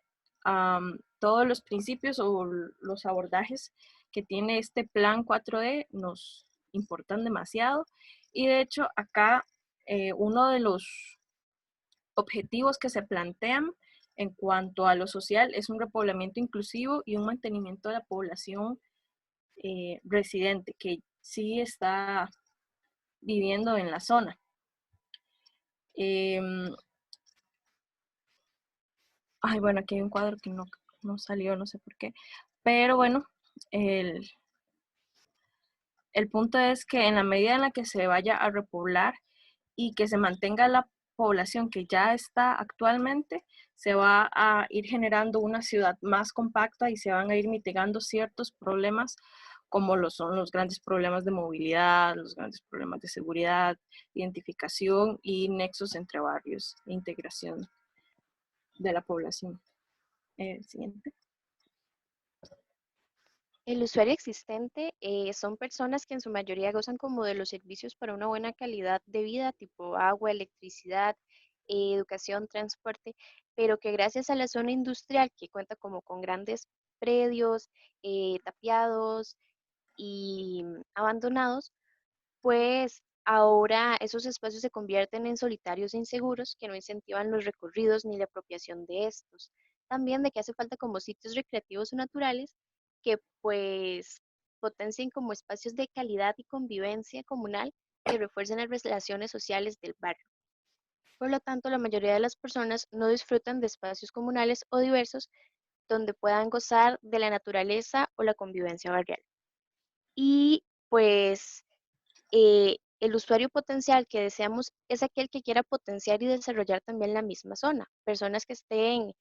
todos los principios o los abordajes que tiene este Plan 4D nos importan demasiado. Y de hecho, acá uno de los objetivos que se plantean en cuanto a lo social es un repoblamiento inclusivo y un mantenimiento de la población residente que sí está viviendo en la zona. Bueno, aquí hay un cuadro que no salió, no sé por qué. Pero bueno, el punto es que en la medida en la que se vaya a repoblar y que se mantenga la población que ya está actualmente, se va a ir generando una ciudad más compacta y se van a ir mitigando ciertos problemas como lo son los grandes problemas de movilidad, los grandes problemas de seguridad, identificación y nexos entre barrios e integración de la población. Siguiente. El usuario existente son personas que en su mayoría gozan como de los servicios para una buena calidad de vida, tipo agua, electricidad, educación, transporte, pero que gracias a la zona industrial que cuenta como con grandes predios, tapiados y abandonados, pues ahora esos espacios se convierten en solitarios e inseguros que no incentivan los recorridos ni la apropiación de estos. También de que hace falta como sitios recreativos o naturales que pues potencien como espacios de calidad y convivencia comunal que refuercen las relaciones sociales del barrio. Por lo tanto, la mayoría de las personas no disfrutan de espacios comunales o diversos donde puedan gozar de la naturaleza o la convivencia barrial. Y pues el usuario potencial que deseamos es aquel que quiera potenciar y desarrollar también la misma zona. Personas que estén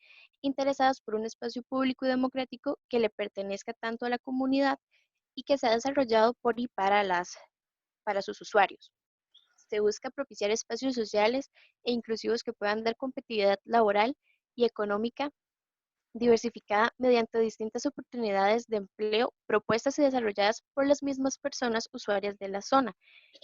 interesadas por un espacio público y democrático que le pertenezca tanto a la comunidad y que sea desarrollado por y para sus usuarios. Se busca propiciar espacios sociales e inclusivos que puedan dar competitividad laboral y económica diversificada mediante distintas oportunidades de empleo propuestas y desarrolladas por las mismas personas usuarias de la zona,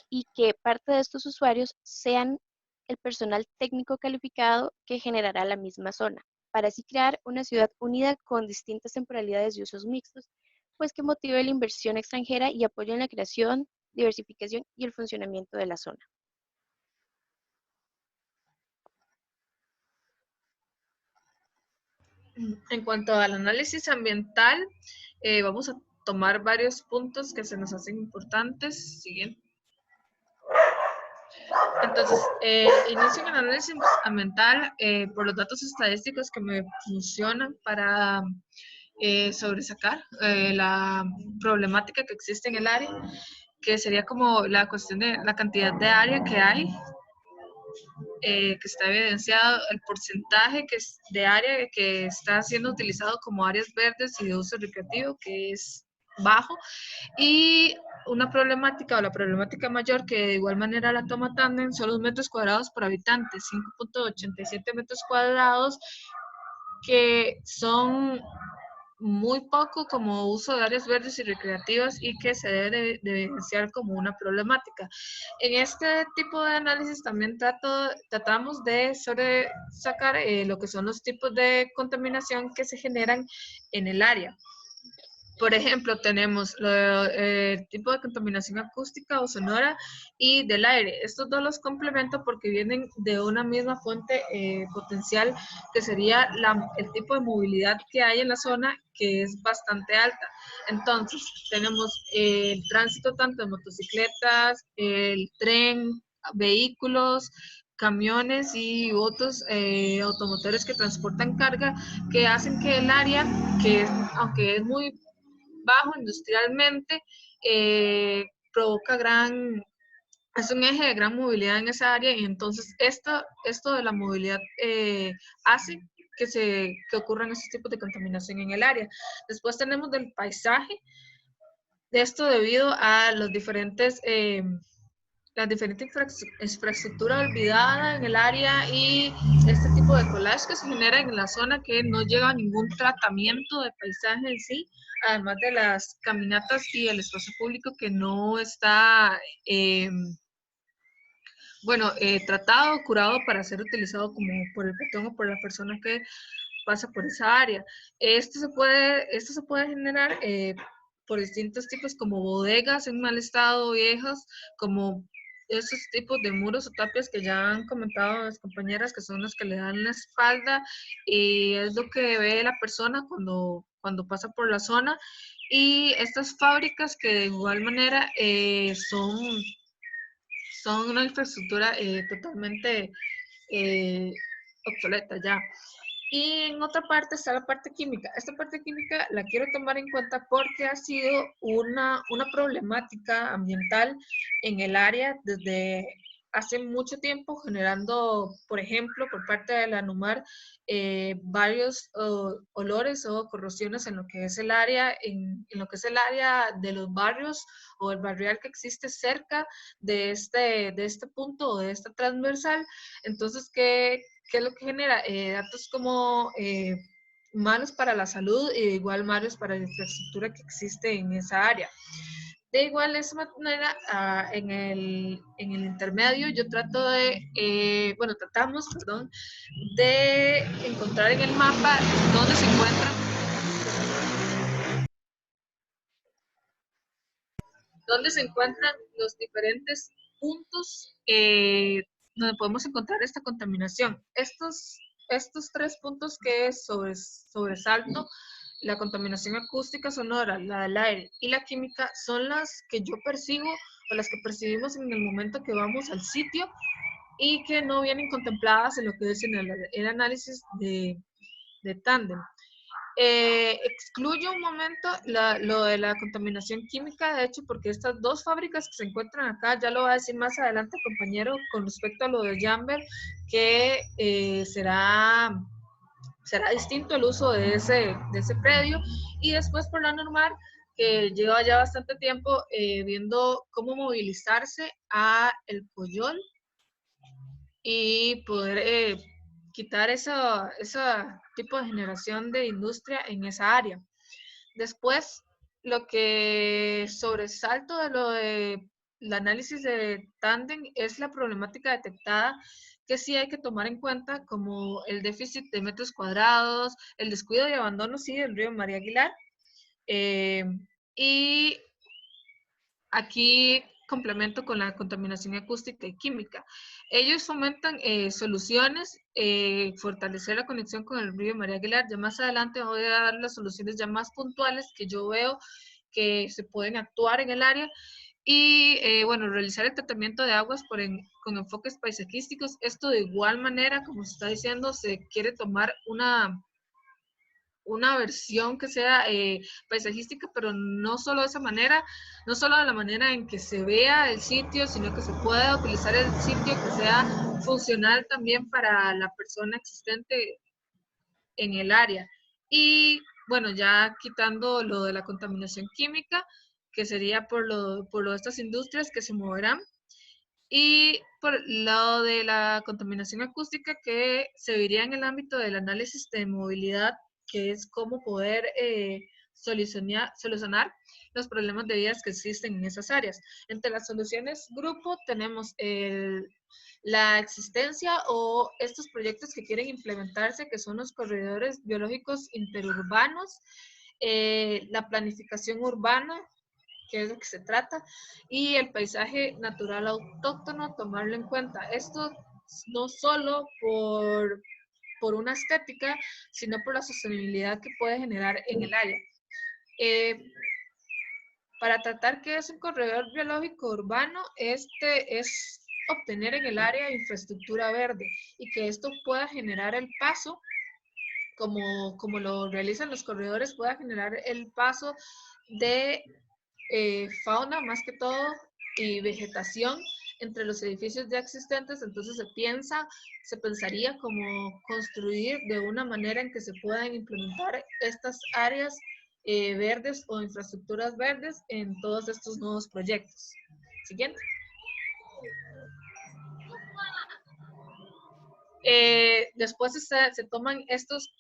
y que parte de estos usuarios sean el personal técnico calificado que generará la misma zona, para así crear una ciudad unida con distintas temporalidades y usos mixtos, pues que motive la inversión extranjera y apoye en la creación, diversificación y el funcionamiento de la zona. En cuanto al análisis ambiental, vamos a tomar varios puntos que se nos hacen importantes. Siguiente. Entonces, inicio en el análisis ambiental por los datos estadísticos que me funcionan para sobresacar la problemática que existe en el área, que sería como la cuestión de la cantidad de área que hay, que está evidenciado el porcentaje de área que está siendo utilizado como áreas verdes y de uso recreativo, que es bajo, y una problemática o la problemática mayor que de igual manera la toma Tandem son los metros cuadrados por habitante, 5.87 metros cuadrados, que son muy poco como uso de áreas verdes y recreativas y que se debe de evidenciar como una problemática. En este tipo de análisis también tratamos de sacar lo que son los tipos de contaminación que se generan en el área. Por ejemplo, tenemos el tipo de contaminación acústica o sonora y del aire. Estos dos los complemento porque vienen de una misma fuente potencial, que sería el tipo de movilidad que hay en la zona, que es bastante alta. Entonces, tenemos el tránsito tanto de motocicletas, el tren, vehículos, camiones y otros automotores que transportan carga, que hacen que el área, que aunque es muy bajo industrialmente, provoca es un eje de gran movilidad en esa área, y entonces esto de la movilidad hace que ocurran esos tipos de contaminación en el área. Después tenemos del paisaje, de esto debido a la diferente infraestructura olvidada en el área y este tipo de collage que se genera en la zona, que no lleva a ningún tratamiento de paisaje en sí, además de las caminatas y el espacio público que no está tratado, curado para ser utilizado como por el peatón o por la persona que pasa por esa área. Esto se puede generar por distintos tipos, como bodegas en mal estado, viejas, como esos tipos de muros o tapias que ya han comentado las compañeras, que son los que le dan la espalda y es lo que ve la persona cuando pasa por la zona. Y estas fábricas que de igual manera son una infraestructura totalmente obsoleta ya. Y en otra parte está la parte química. Esta parte química la quiero tomar en cuenta porque ha sido una problemática ambiental en el área desde hace mucho tiempo, generando, por ejemplo, por parte de la NUMAR, varios olores o corrosiones en lo que es el área, en lo que es el área de los barrios o el barrial que existe cerca de este punto o de esta transversal. Entonces, ¿qué es lo que genera? Datos como malos para la salud y de igual malos para la infraestructura que existe en esa área. De igual manera, en el intermedio yo tratamos de encontrar en el mapa dónde se encuentran los diferentes puntos donde podemos encontrar esta contaminación. Estos 3 puntos que sobresalto, la contaminación acústica, sonora, la del aire y la química, son las que yo percibo o las que percibimos en el momento que vamos al sitio y que no vienen contempladas en lo que es en el análisis de tándem. Excluyo un momento lo de la contaminación química, de hecho, porque estas 2 fábricas que se encuentran acá, ya lo va a decir más adelante, compañero, con respecto a lo de Jamber, que será distinto el uso de ese predio, y después por la normal, que lleva ya bastante tiempo viendo cómo movilizarse a El Coyol y poder quitar ese tipo de generación de industria en esa área. Después, lo que sobresalto de lo de el análisis de tándem es la problemática detectada que sí hay que tomar en cuenta, como el déficit de metros cuadrados, el descuido y abandono, sí, del río María Aguilar. Y aquí complemento con la contaminación acústica y química. Ellos fomentan soluciones, fortalecer la conexión con el río María Aguilar. Ya más adelante voy a dar las soluciones ya más puntuales que yo veo que se pueden actuar en el área. Y bueno, realizar el tratamiento de aguas con enfoques paisajísticos. Esto de igual manera, como se está diciendo, se quiere tomar una versión que sea paisajística, pero no solo de esa manera, no solo de la manera en que se vea el sitio, sino que se pueda utilizar el sitio que sea funcional también para la persona existente en el área. Y bueno, ya quitando lo de la contaminación química, que sería por lo de estas industrias que se moverán, y por lo de la contaminación acústica, que se vería en el ámbito del análisis de movilidad, que es cómo poder solucionar los problemas de vías que existen en esas áreas. Entre las soluciones grupo tenemos la existencia o estos proyectos que quieren implementarse, que son los corredores biológicos interurbanos, la planificación urbana, que es lo que se trata, y el paisaje natural autóctono, tomarlo en cuenta. Esto no solo por una estética, sino por la sostenibilidad que puede generar en el área. Para tratar qué es un corredor biológico urbano, este es obtener en el área infraestructura verde y que esto pueda generar el paso, como lo realizan los corredores, pueda generar el paso de fauna más que todo y vegetación entre los edificios ya existentes. Entonces se pensaría como construir de una manera en que se puedan implementar estas áreas verdes o infraestructuras verdes en todos estos nuevos proyectos. Siguiente. Después se toman estos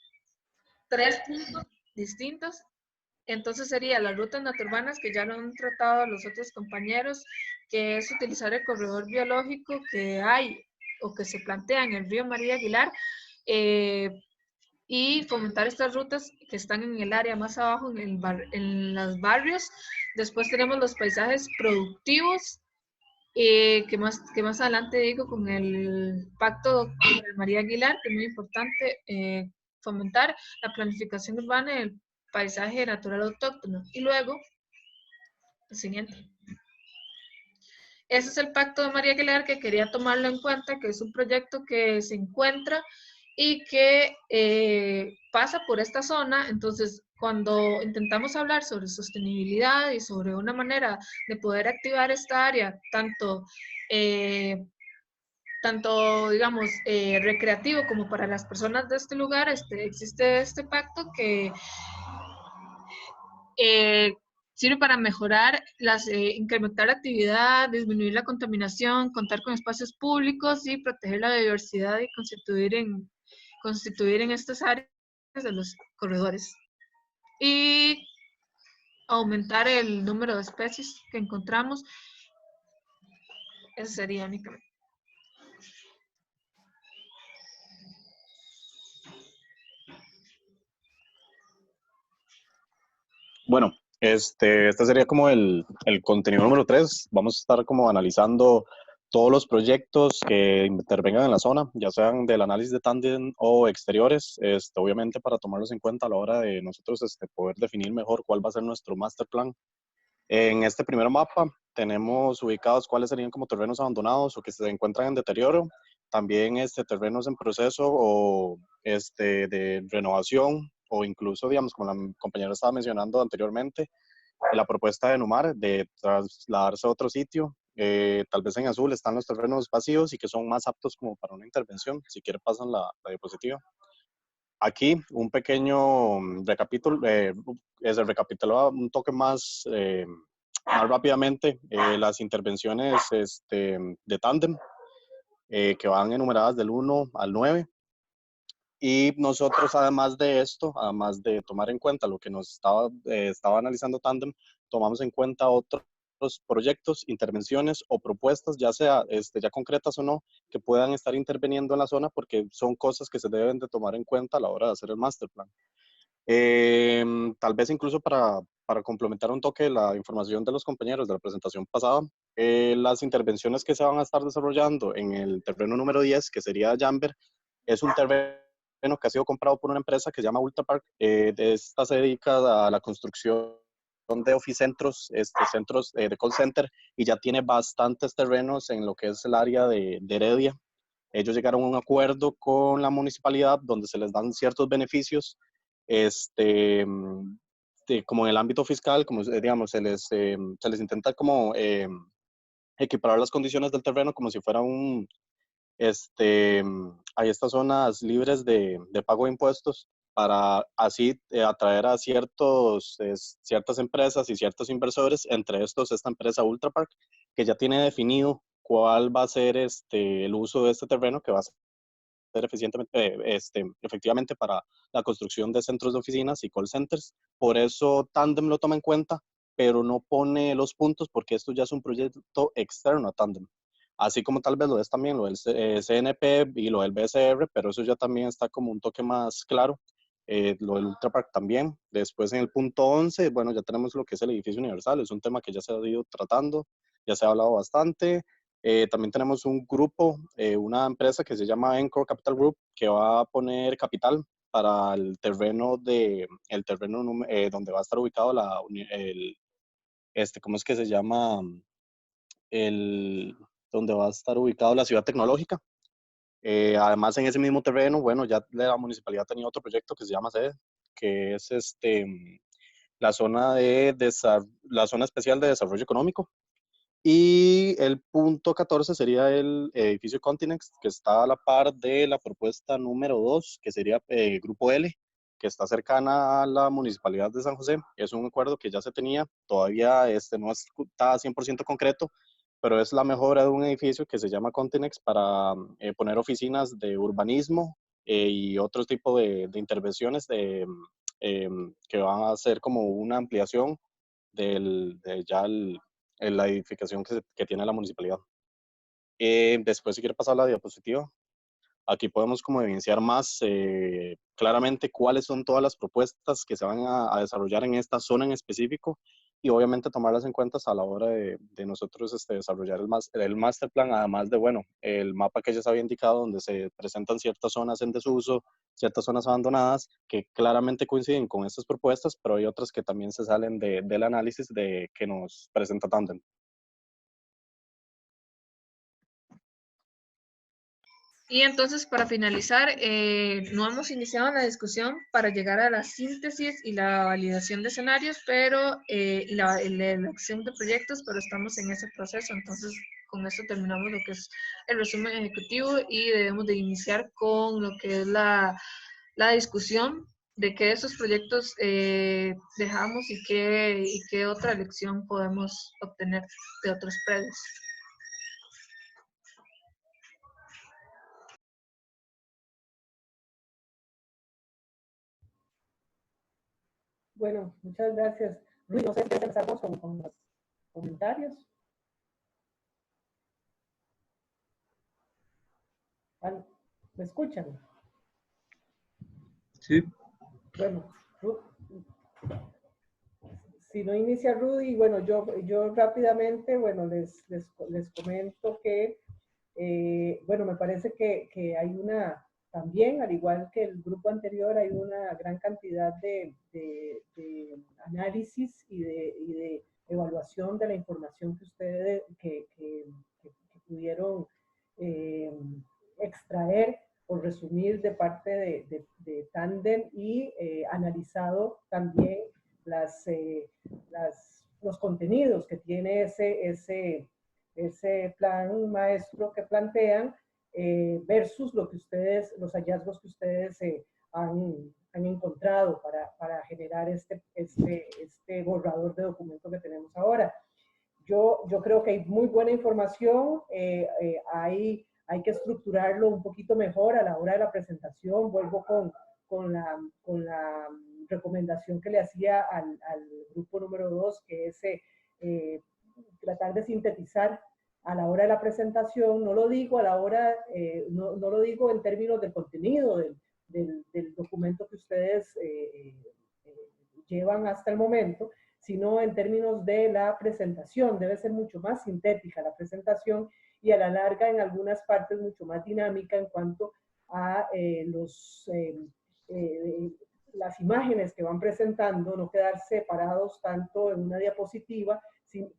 3 puntos distintos. Entonces sería las rutas natururbanas, que ya lo han tratado los otros compañeros, que es utilizar el corredor biológico que hay o que se plantea en el río María Aguilar, y fomentar estas rutas que están en el área más abajo, en los barrios. Después tenemos los paisajes productivos, que más adelante digo con el pacto con el María Aguilar, que es muy importante fomentar la planificación urbana y el paisaje natural autóctono. Y luego, el siguiente. Ese es el pacto de María Aguilar, que quería tomarlo en cuenta, que es un proyecto que se encuentra y que pasa por esta zona. Entonces, cuando intentamos hablar sobre sostenibilidad y sobre una manera de poder activar esta área, tanto digamos, recreativo como para las personas de este lugar, existe este pacto que sirve para mejorar, incrementar la actividad, disminuir la contaminación, contar con espacios públicos y proteger la biodiversidad y constituir en estas áreas de los corredores. Y aumentar el número de especies que encontramos. Eso sería únicamente. Bueno, este sería como el contenido número 3. Vamos a estar como analizando todos los proyectos que intervengan en la zona, ya sean del análisis de tándem o exteriores, obviamente para tomarlos en cuenta a la hora de nosotros poder definir mejor cuál va a ser nuestro master plan. En este primer mapa tenemos ubicados cuáles serían como terrenos abandonados o que se encuentran en deterioro, también terrenos en proceso o de renovación, o incluso, digamos, como la compañera estaba mencionando anteriormente, la propuesta de Numar de trasladarse a otro sitio. Tal vez en azul están los terrenos vacíos y que son más aptos como para una intervención. Si quiere pasan la diapositiva. Aquí un pequeño recapítulo, recapitulado un toque más, más rápidamente las intervenciones de tándem que van enumeradas del 1 al 9. Y nosotros, además de esto, además de tomar en cuenta lo que nos estaba analizando Tandem, tomamos en cuenta otros proyectos, intervenciones o propuestas, ya sea ya concretas o no, que puedan estar interviniendo en la zona, porque son cosas que se deben de tomar en cuenta a la hora de hacer el master plan. Tal vez incluso para complementar un toque la información de los compañeros de la presentación pasada, las intervenciones que se van a estar desarrollando en el terreno número 10, que sería Jamber, es un terreno que ha sido comprado por una empresa que se llama Ultrapark. Esta se dedica a la construcción de oficentros, centros de call center, y ya tiene bastantes terrenos en lo que es el área de Heredia. Ellos llegaron a un acuerdo con la municipalidad donde se les dan ciertos beneficios, como en el ámbito fiscal, como digamos, se les intenta como equiparar las condiciones del terreno como si fuera hay estas zonas libres de pago de impuestos para así atraer a ciertas empresas y ciertos inversores, entre estos esta empresa Ultrapark, que ya tiene definido cuál va a ser el uso de este terreno, que va a ser efectivamente para la construcción de centros de oficinas y call centers. Por eso Tandem lo toma en cuenta, pero no pone los puntos porque esto ya es un proyecto externo a Tandem. Así como tal vez lo es también lo del CNP y lo del BCR, pero eso ya también está como un toque más claro. Lo del Ultrapark también. Después en el punto 11, bueno, ya tenemos lo que es el edificio universal, es un tema que ya se ha ido tratando, ya se ha hablado bastante. También tenemos un grupo, una empresa que se llama Encore Capital Group, que va a poner capital para el terreno donde va a estar ubicado ¿cómo es que se llama? Donde va a estar ubicado la ciudad tecnológica. Además, en ese mismo terreno, bueno, ya la municipalidad tenía otro proyecto que se llama SEDE, que es la zona la zona especial de desarrollo económico. Y el punto 14 sería el edificio Continex, que está a la par de la propuesta número 2, que sería Grupo L, que está cercana a la Municipalidad de San José. Es un acuerdo que ya se tenía, todavía no está 100% concreto, pero es la mejora de un edificio que se llama Continex para poner oficinas de urbanismo y otro tipo de intervenciones que van a ser como una ampliación la edificación que tiene la municipalidad. Después, si quiere pasar la diapositiva, aquí podemos como evidenciar más claramente cuáles son todas las propuestas que se van a desarrollar en esta zona en específico, y obviamente tomarlas en cuenta a la hora de nosotros desarrollar el master plan, además de, bueno, el mapa que ya se había indicado donde se presentan ciertas zonas en desuso, ciertas zonas abandonadas que claramente coinciden con estas propuestas, pero hay otras que también se salen del análisis que nos presenta Tandem. Y entonces, para finalizar, no hemos iniciado la discusión para llegar a la síntesis y la validación de escenarios, pero y la elección de proyectos, pero estamos en ese proceso. Entonces, con esto terminamos lo que es el resumen ejecutivo y debemos de iniciar con lo que es la discusión de qué de esos proyectos dejamos y qué otra lección podemos obtener de otros predios. Bueno, muchas gracias. Luis, no sé si quieres empezar con los comentarios. ¿Me escuchan? Sí. Bueno, Si no inicia Rudy, bueno, yo rápidamente, bueno, les comento que, bueno, me parece que hay también, al igual que el grupo anterior, hay una gran cantidad de análisis y de evaluación de la información que ustedes que pudieron extraer o resumir de parte de Tandem y analizado también los contenidos que tiene ese plan maestro que plantean versus los hallazgos que ustedes han encontrado para generar este borrador de documento que tenemos ahora. Yo creo que hay muy buena información, hay que estructurarlo un poquito mejor a la hora de la presentación. Vuelvo con la recomendación que le hacía al grupo número 2, que es tratar de sintetizar a la hora de la presentación. No lo digo a la hora, no lo digo en términos del contenido del documento que ustedes llevan hasta el momento, sino en términos de la presentación. Debe ser mucho más sintética la presentación y a la larga en algunas partes mucho más dinámica en cuanto a las imágenes que van presentando, no quedar separados tanto en una diapositiva.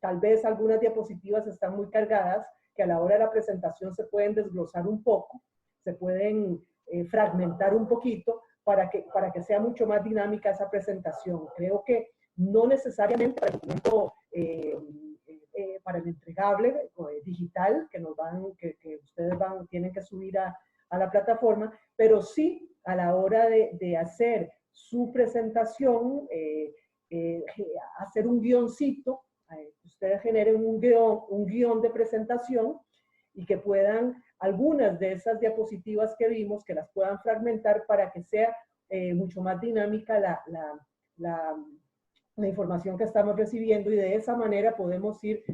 Tal vez algunas diapositivas están muy cargadas, que a la hora de la presentación se pueden desglosar un poco, se pueden fragmentar un poquito para que sea mucho más dinámica esa presentación. Creo que no necesariamente para el documento, para el entregable digital que ustedes tienen que subir a la plataforma, pero sí a la hora de hacer su presentación, hacer un guioncito, que ustedes generen un guión de presentación y que puedan, algunas de esas diapositivas que vimos, que las puedan fragmentar para que sea mucho más dinámica la información que estamos recibiendo, y de esa manera podemos ir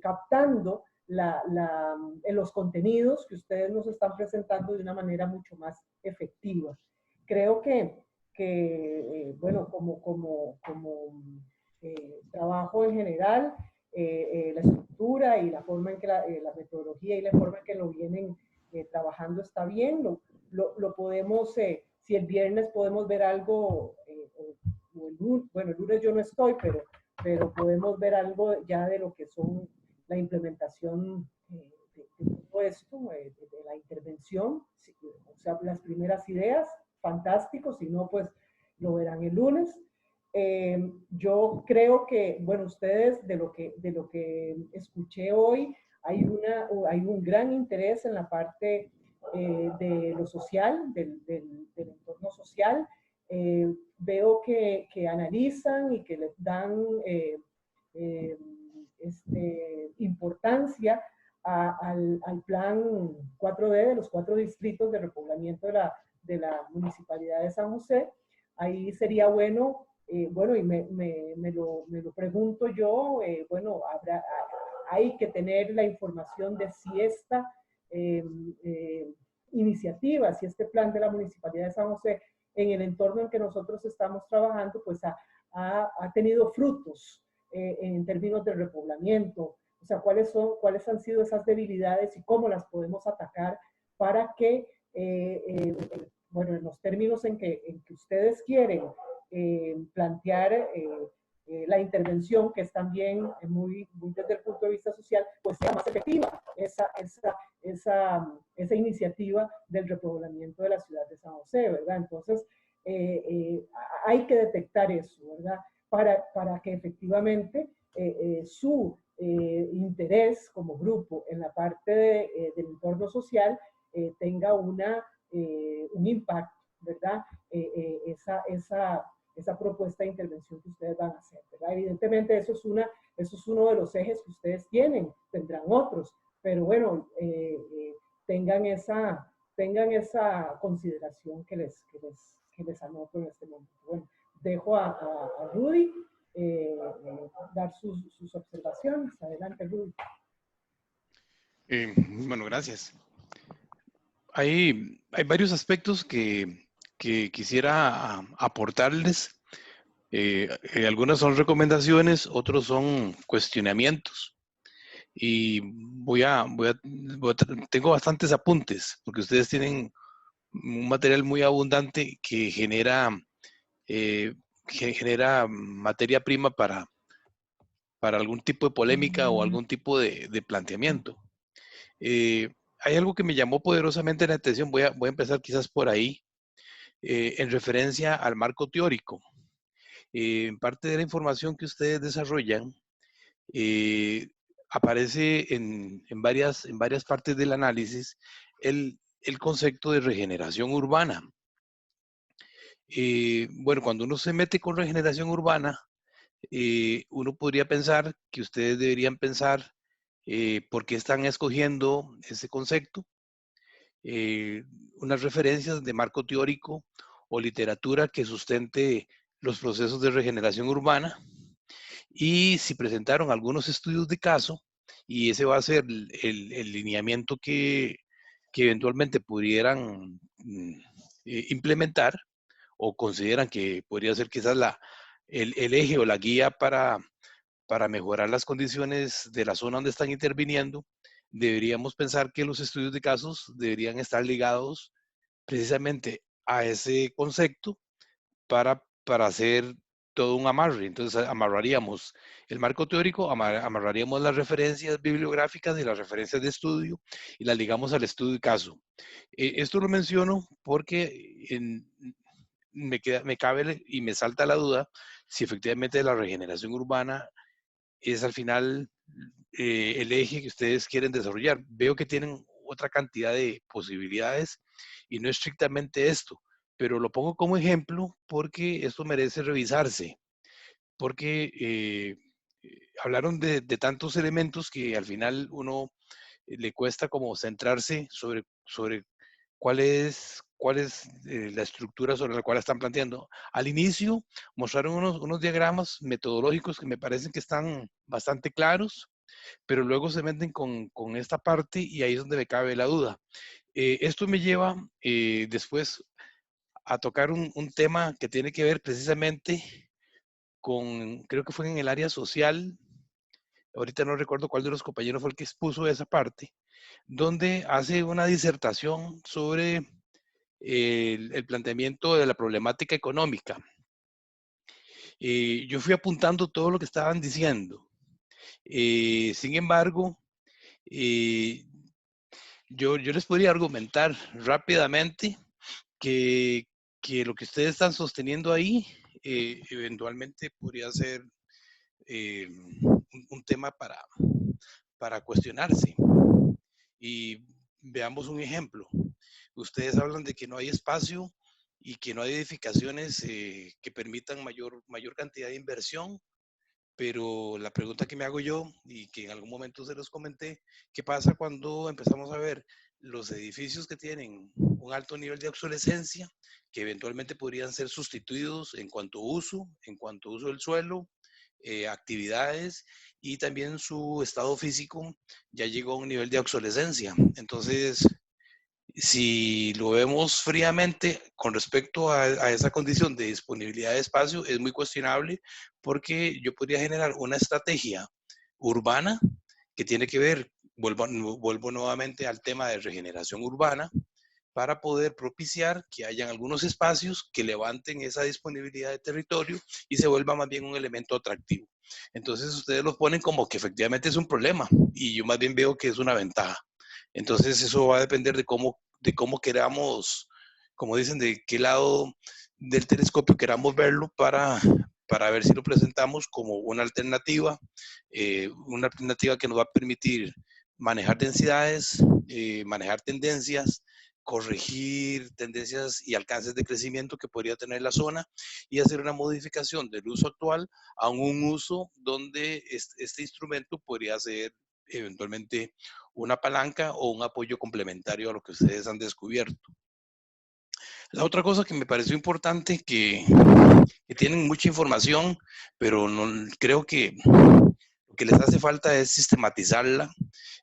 captando los contenidos que ustedes nos están presentando de una manera mucho más efectiva. Creo que bueno, como trabajo en general, la estructura y la forma en que la metodología y la forma en que lo vienen trabajando está bien. Lo podemos, si el viernes podemos ver algo, bueno, el lunes yo no estoy, pero podemos ver algo ya de lo que son la implementación de todo esto, de la intervención, o sea, las primeras ideas, fantástico. Si no, pues lo verán el lunes. Yo creo que, bueno, ustedes, de lo que escuché hoy, hay un gran interés en la parte de lo social, del entorno social. Veo que analizan y que les dan importancia al plan 4D de los 4 distritos de repoblamiento de la Municipalidad de San José. Ahí sería bueno, bueno, y me lo pregunto yo, bueno, hay que tener la información de si esta iniciativa, si este plan de la Municipalidad de San José, en el entorno en que nosotros estamos trabajando, pues ha tenido frutos en términos de repoblamiento. O sea, cuáles han sido esas debilidades y cómo las podemos atacar para que, bueno, en los términos en que ustedes quieren plantear la intervención, que es también muy desde el punto de vista social, pues sea más efectiva esa iniciativa del repoblamiento de la ciudad de San José, ¿verdad? Entonces, hay que detectar eso, ¿verdad? Para que efectivamente su interés como grupo en la parte del entorno social tenga un impacto, ¿verdad? Esa propuesta de intervención que ustedes van a hacer, ¿verdad? Evidentemente eso es uno de los ejes que ustedes tendrán otros, pero bueno, tengan esa consideración que les anoto en este momento. Bueno, dejo a Rudy dar sus observaciones. Adelante, Rudy. Bueno, gracias. Hay varios aspectos que quisiera aportarles, Algunas son recomendaciones, otros son cuestionamientos. Y tengo bastantes apuntes, porque ustedes tienen un material muy abundante que genera materia prima para algún tipo de polémica o algún tipo de planteamiento. Hay algo que me llamó poderosamente la atención, voy a empezar quizás por ahí, en referencia al marco teórico. En parte de la información que ustedes desarrollan, aparece en varias partes del análisis el concepto de regeneración urbana. Bueno, cuando uno se mete con regeneración urbana, uno podría pensar que ustedes deberían pensar por qué están escogiendo ese concepto, unas referencias de marco teórico o literatura que sustente los procesos de regeneración urbana, y si presentaron algunos estudios de caso, y ese va a ser el lineamiento que eventualmente pudieran implementar, o consideran que podría ser quizás el eje o la guía para mejorar las condiciones de la zona donde están interviniendo, deberíamos pensar que los estudios de casos deberían estar ligados precisamente a ese concepto para hacer todo un amarre. Entonces amarraríamos el marco teórico, amarraríamos las referencias bibliográficas y las referencias de estudio y las ligamos al estudio de caso. Esto lo menciono porque me cabe y me salta la duda si efectivamente la regeneración urbana es al final el eje que ustedes quieren desarrollar. Veo que tienen otra cantidad de posibilidades y no estrictamente esto, pero lo pongo como ejemplo porque esto merece revisarse, porque hablaron de tantos elementos que al final uno le cuesta como centrarse sobre cuál es la estructura sobre la cual están planteando. Al inicio mostraron unos diagramas metodológicos que me parecen que están bastante claros, pero luego se meten con esta parte y ahí es donde me cabe la duda. Esto me lleva después a tocar un tema que tiene que ver precisamente con, creo que fue en el área social, ahorita no recuerdo cuál de los compañeros fue el que expuso esa parte, donde hace una disertación sobre el planteamiento de la problemática económica. Yo fui apuntando todo lo que estaban diciendo. Sin embargo, yo les podría argumentar rápidamente que lo que ustedes están sosteniendo ahí eventualmente podría ser un tema para cuestionarse. Y veamos un ejemplo. Ustedes hablan de que no hay espacio y que no hay edificaciones que permitan mayor cantidad de inversión, pero la pregunta que me hago yo, y que en algún momento se los comenté, ¿qué pasa cuando empezamos a ver los edificios que tienen un alto nivel de obsolescencia, que eventualmente podrían ser sustituidos en cuanto a uso del suelo, actividades, y también su estado físico ya llegó a un nivel de obsolescencia? Entonces, si lo vemos fríamente con respecto a esa condición de disponibilidad de espacio, es muy cuestionable, porque yo podría generar una estrategia urbana que tiene que ver, vuelvo nuevamente al tema de regeneración urbana, para poder propiciar que hayan algunos espacios que levanten esa disponibilidad de territorio y se vuelva más bien un elemento atractivo. Entonces ustedes lo ponen como que efectivamente es un problema, y yo más bien veo que es una ventaja. Entonces eso va a depender de cómo queramos, como dicen, de qué lado del telescopio queramos verlo para ver si lo presentamos como una alternativa que nos va a permitir manejar densidades, manejar tendencias, corregir tendencias y alcances de crecimiento que podría tener la zona, y hacer una modificación del uso actual a un uso donde este instrumento podría ser eventualmente una palanca o un apoyo complementario a lo que ustedes han descubierto. La otra cosa que me pareció importante, que tienen mucha información, pero no, creo que lo que les hace falta es sistematizarla,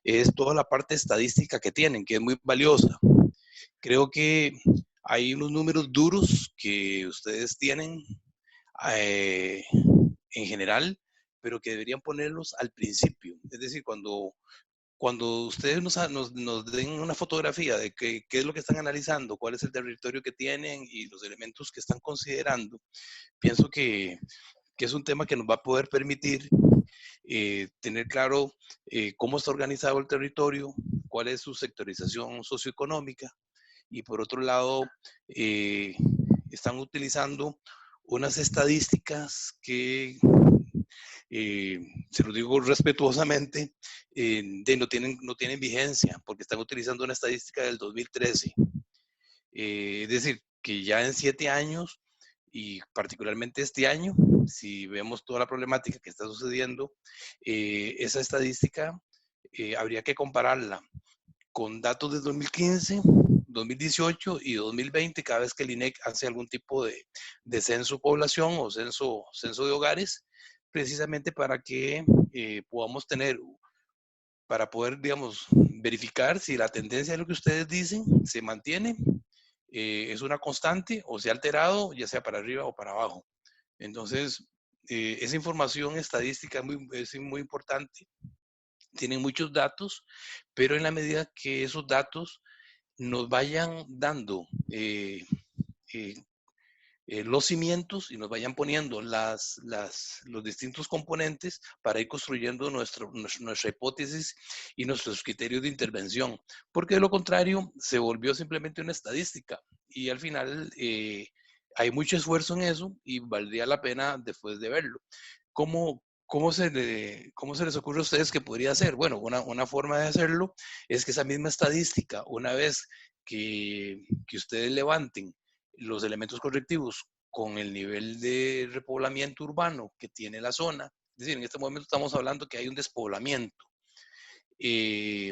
es toda la parte estadística que tienen, que es muy valiosa. Creo que hay unos números duros que ustedes tienen en general, pero que deberían ponerlos al principio. Es decir, cuando ustedes nos den una fotografía de qué es lo que están analizando, cuál es el territorio que tienen y los elementos que están considerando, pienso que es un tema que nos va a poder permitir tener claro cómo está organizado el territorio, cuál es su sectorización socioeconómica y por otro lado están utilizando unas estadísticas que, se lo digo respetuosamente, no tienen vigencia porque están utilizando una estadística del 2013. Es decir, que ya en 7 años y particularmente este año, si vemos toda la problemática que está sucediendo, esa estadística habría que compararla con datos de 2015, 2018 y 2020, cada vez que el INEC hace algún tipo de censo población o censo de hogares, precisamente para que podamos tener, para poder, digamos, verificar si la tendencia de lo que ustedes dicen se mantiene, es una constante o se ha alterado, ya sea para arriba o para abajo. Entonces, esa información estadística es muy importante. Tienen muchos datos, pero en la medida que esos datos nos vayan dando los cimientos y nos vayan poniendo los distintos componentes para ir construyendo nuestra hipótesis y nuestros criterios de intervención. Porque de lo contrario, se volvió simplemente una estadística y al final hay mucho esfuerzo en eso y valdría la pena después de verlo. ¿Cómo se les ocurre a ustedes que podría ser? Bueno, una forma de hacerlo es que esa misma estadística, una vez que ustedes levanten los elementos correctivos con el nivel de repoblamiento urbano que tiene la zona, es decir, en este momento estamos hablando que hay un despoblamiento.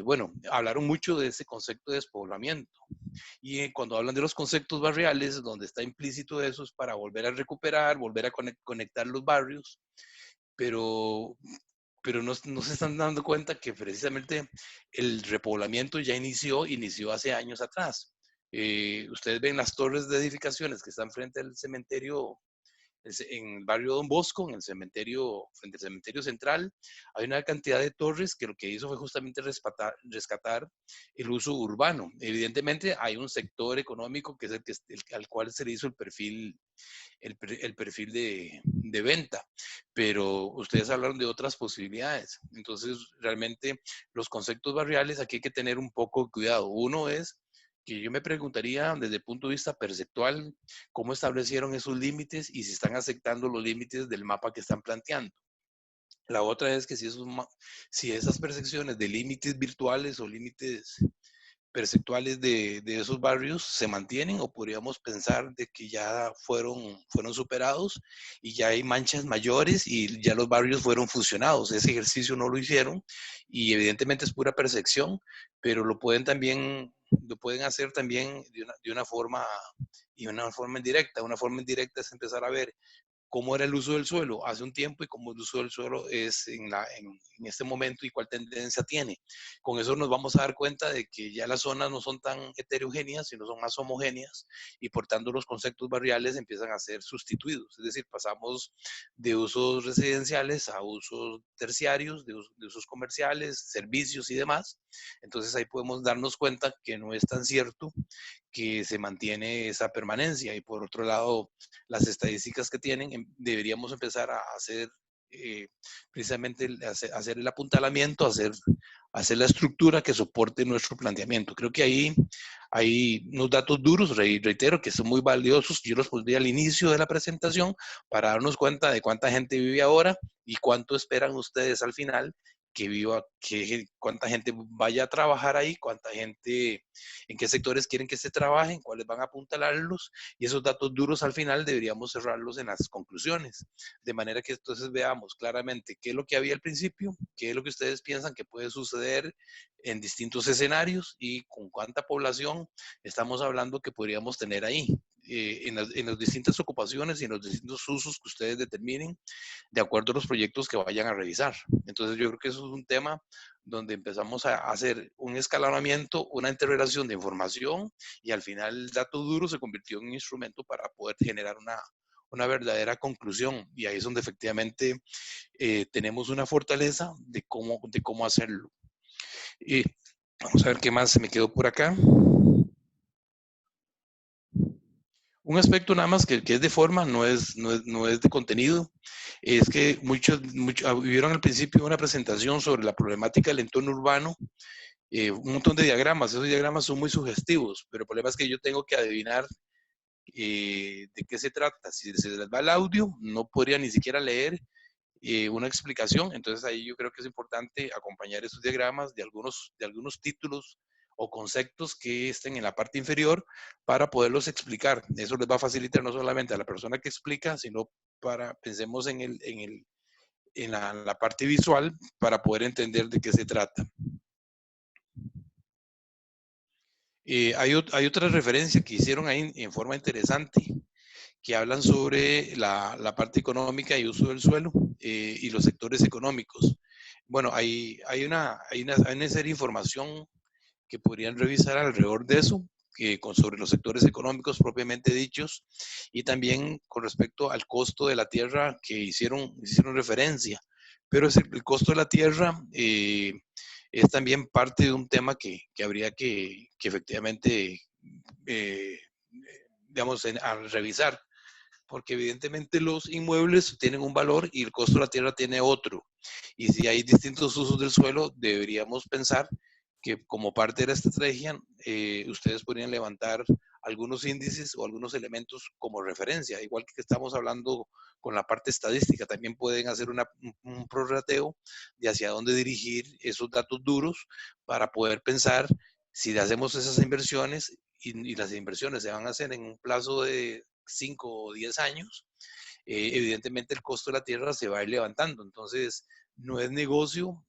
Bueno, hablaron mucho de ese concepto de despoblamiento. Y cuando hablan de los conceptos barriales, donde está implícito eso, es para volver a recuperar, volver a conectar los barrios, pero no se están dando cuenta que precisamente el repoblamiento ya inició hace años atrás. Ustedes ven las torres de edificaciones que están frente al cementerio, en el barrio Don Bosco, en el cementerio, frente al cementerio central, hay una cantidad de torres que lo que hizo fue justamente rescatar el uso urbano. Evidentemente hay un sector económico que es al cual se le hizo el perfil de venta, pero ustedes hablaron de otras posibilidades. Entonces, realmente los conceptos barriales aquí hay que tener un poco de cuidado. Uno es que yo me preguntaría desde el punto de vista perceptual, cómo establecieron esos límites y si están aceptando los límites del mapa que están planteando. La otra es que si esas percepciones de límites virtuales o límites perceptuales de esos barrios se mantienen o podríamos pensar de que ya fueron superados y ya hay manchas mayores y ya los barrios fueron fusionados. Ese ejercicio no lo hicieron y evidentemente es pura percepción, pero lo pueden hacer también de una forma indirecta. Una forma indirecta es empezar a ver cómo era el uso del suelo hace un tiempo y cómo el uso del suelo es en este momento y cuál tendencia tiene. Con eso nos vamos a dar cuenta de que ya las zonas no son tan heterogéneas, sino son más homogéneas y por tanto los conceptos barriales empiezan a ser sustituidos. Es decir, pasamos de usos residenciales a usos terciarios, de usos comerciales, servicios y demás. Entonces ahí podemos darnos cuenta que no es tan cierto que se mantiene esa permanencia y por otro lado las estadísticas que tienen deberíamos empezar a hacer precisamente hacer el apuntalamiento, hacer la estructura que soporte nuestro planteamiento. Creo que ahí hay unos datos duros, reitero, que son muy valiosos. Yo los pondría al inicio de la presentación para darnos cuenta de cuánta gente vive ahora y cuánto esperan ustedes al final que viva, cuánta gente vaya a trabajar ahí, cuánta gente, en qué sectores quieren que se trabajen, cuáles van a apuntalarlos, y esos datos duros al final deberíamos cerrarlos en las conclusiones, de manera que entonces veamos claramente qué es lo que había al principio, qué es lo que ustedes piensan que puede suceder en distintos escenarios y con cuánta población estamos hablando que podríamos tener ahí. En las distintas ocupaciones y en los distintos usos que ustedes determinen de acuerdo a los proyectos que vayan a revisar. Entonces yo creo que eso es un tema donde empezamos a hacer un escalonamiento, una interrelación de información y al final el dato duro se convirtió en un instrumento para poder generar una verdadera conclusión, y ahí es donde efectivamente tenemos una fortaleza de cómo hacerlo. Y vamos a ver qué más se me quedó por acá. Un aspecto nada más que es de forma, no es de contenido, es que muchos vieron al principio una presentación sobre la problemática del entorno urbano, un montón de diagramas. Esos diagramas son muy sugestivos, pero el problema es que yo tengo que adivinar de qué se trata. Si se les va el audio, no podría ni siquiera leer una explicación. Entonces ahí yo creo que es importante acompañar esos diagramas de algunos títulos o conceptos que estén en la parte inferior para poderlos explicar. Eso les va a facilitar no solamente a la persona que explica, sino pensemos en la parte visual para poder entender de qué se trata. Hay otra referencia que hicieron ahí en forma interesante, que hablan sobre la parte económica y uso del suelo y los sectores económicos. Bueno, hay una serie de información que podrían revisar alrededor de eso, sobre los sectores económicos propiamente dichos, y también con respecto al costo de la tierra que hicieron referencia. Pero el costo de la tierra es también parte de un tema que habría que efectivamente, digamos, al revisar, porque evidentemente los inmuebles tienen un valor y el costo de la tierra tiene otro. Y si hay distintos usos del suelo, deberíamos pensar que como parte de la estrategia, ustedes podrían levantar algunos índices o algunos elementos como referencia, igual que estamos hablando con la parte estadística. También pueden hacer un prorrateo de hacia dónde dirigir esos datos duros para poder pensar si hacemos esas inversiones y las inversiones se van a hacer en un plazo de 5 o 10 años, evidentemente el costo de la tierra se va a ir levantando. Entonces, no es negocio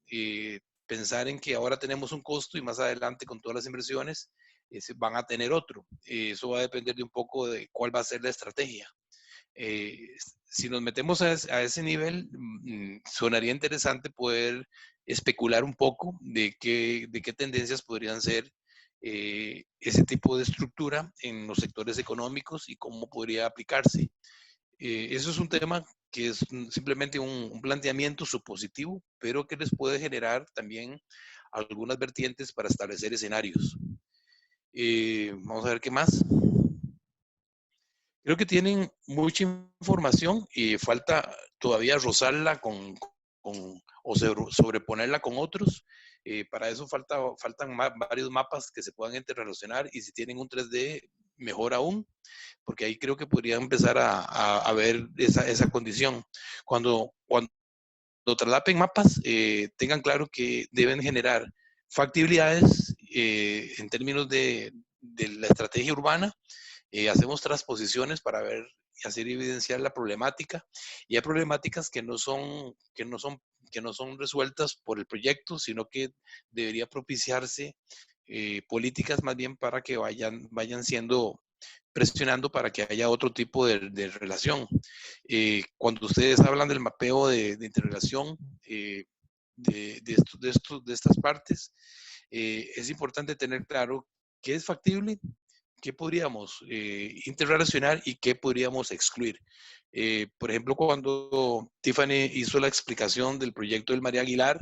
pensar en que ahora tenemos un costo y más adelante con todas las inversiones van a tener otro. Eso va a depender de un poco de cuál va a ser la estrategia. Si nos metemos a ese nivel, sonaría interesante poder especular un poco de qué tendencias podrían ser ese tipo de estructura en los sectores económicos y cómo podría aplicarse. Eso es un tema que es simplemente un planteamiento supositivo, pero que les puede generar también algunas vertientes para establecer escenarios. Vamos a ver qué más. Creo que tienen mucha información y falta todavía rozarla o sobreponerla con otros. Para eso faltan varios mapas que se puedan interrelacionar, y si tienen un 3D, mejor aún, porque ahí creo que podrían empezar a ver esa condición. Cuando traslapen mapas, tengan claro que deben generar factibilidades en términos de la estrategia urbana. Hacemos transposiciones para ver y hacer evidenciar la problemática, y hay problemáticas que no son resueltas por el proyecto, sino que debería propiciarse políticas más bien para que vayan presionando para que haya otro tipo de relación. Cuando ustedes hablan del mapeo de interrelación de estas partes, es importante tener claro qué es factible, qué podríamos interrelacionar y qué podríamos excluir. Por ejemplo, cuando Tiffany hizo la explicación del proyecto del María Aguilar,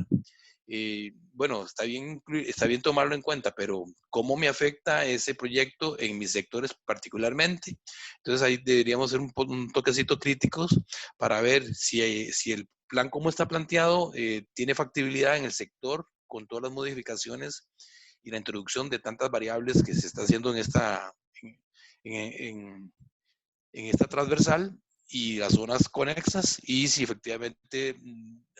bueno, está bien tomarlo en cuenta, pero ¿cómo me afecta ese proyecto en mis sectores particularmente? Entonces ahí deberíamos hacer un toquecito críticos para ver si el plan como está planteado tiene factibilidad en el sector con todas las modificaciones y la introducción de tantas variables que se está haciendo en esta transversal y las zonas conexas, y si efectivamente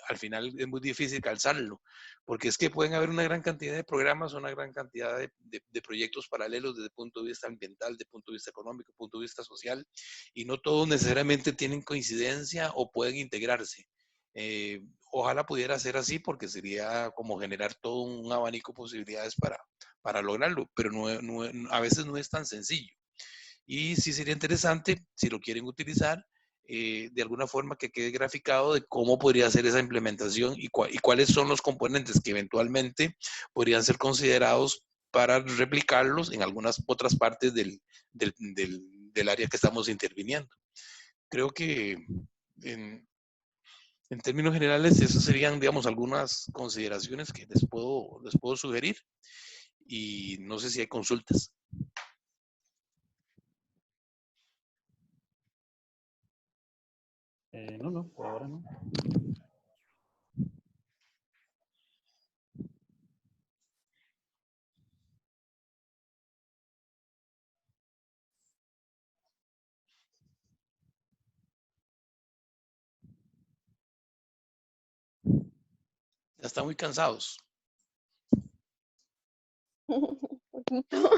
al final es muy difícil calzarlo, porque es que pueden haber una gran cantidad de programas, una gran cantidad de proyectos paralelos desde el punto de vista ambiental, desde el punto de vista económico, desde el punto de vista social, y no todos necesariamente tienen coincidencia o pueden integrarse. Ojalá pudiera ser así, porque sería como generar todo un abanico de posibilidades para lograrlo, pero a veces no es tan sencillo. Y sí sería interesante, si lo quieren utilizar, de alguna forma que quede graficado de cómo podría ser esa implementación y cuáles son los componentes que eventualmente podrían ser considerados para replicarlos en algunas otras partes del área que estamos interviniendo. creo que en términos generales, esas serían, digamos, algunas consideraciones que les puedo sugerir. Y no sé si hay consultas. No, por ahora no. Ya están muy cansados. Poquito.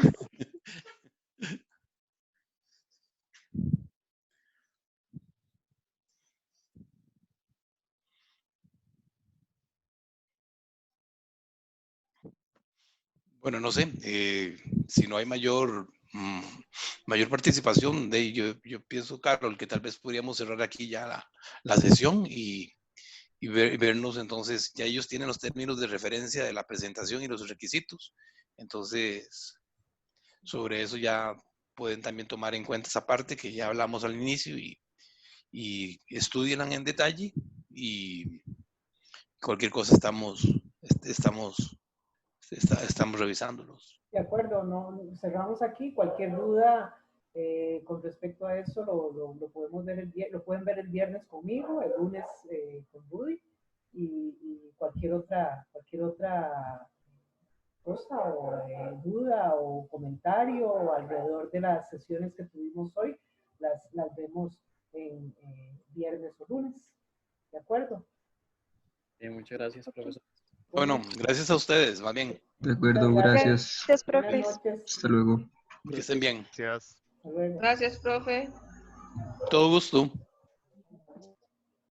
Bueno, no sé, si no hay mayor participación, yo pienso, Carol, que tal vez podríamos cerrar aquí ya la sesión y vernos entonces, ya ellos tienen los términos de referencia de la presentación y los requisitos, entonces sobre eso ya pueden también tomar en cuenta esa parte que ya hablamos al inicio y estudian en detalle y cualquier cosa estamos revisándolos. De acuerdo, no, cerramos aquí. Cualquier duda con respecto a eso lo podemos ver lo pueden ver el viernes conmigo, el lunes con Rudy y cualquier otra cosa o duda o comentario alrededor de las sesiones que tuvimos hoy, las vemos en viernes o lunes. ¿De acuerdo? Muchas gracias, profesor. Bueno, gracias a ustedes, más bien. De acuerdo, gracias. Gracias, profe. Hasta luego. Que estén bien. Hasta luego. Gracias, profe. Todo gusto.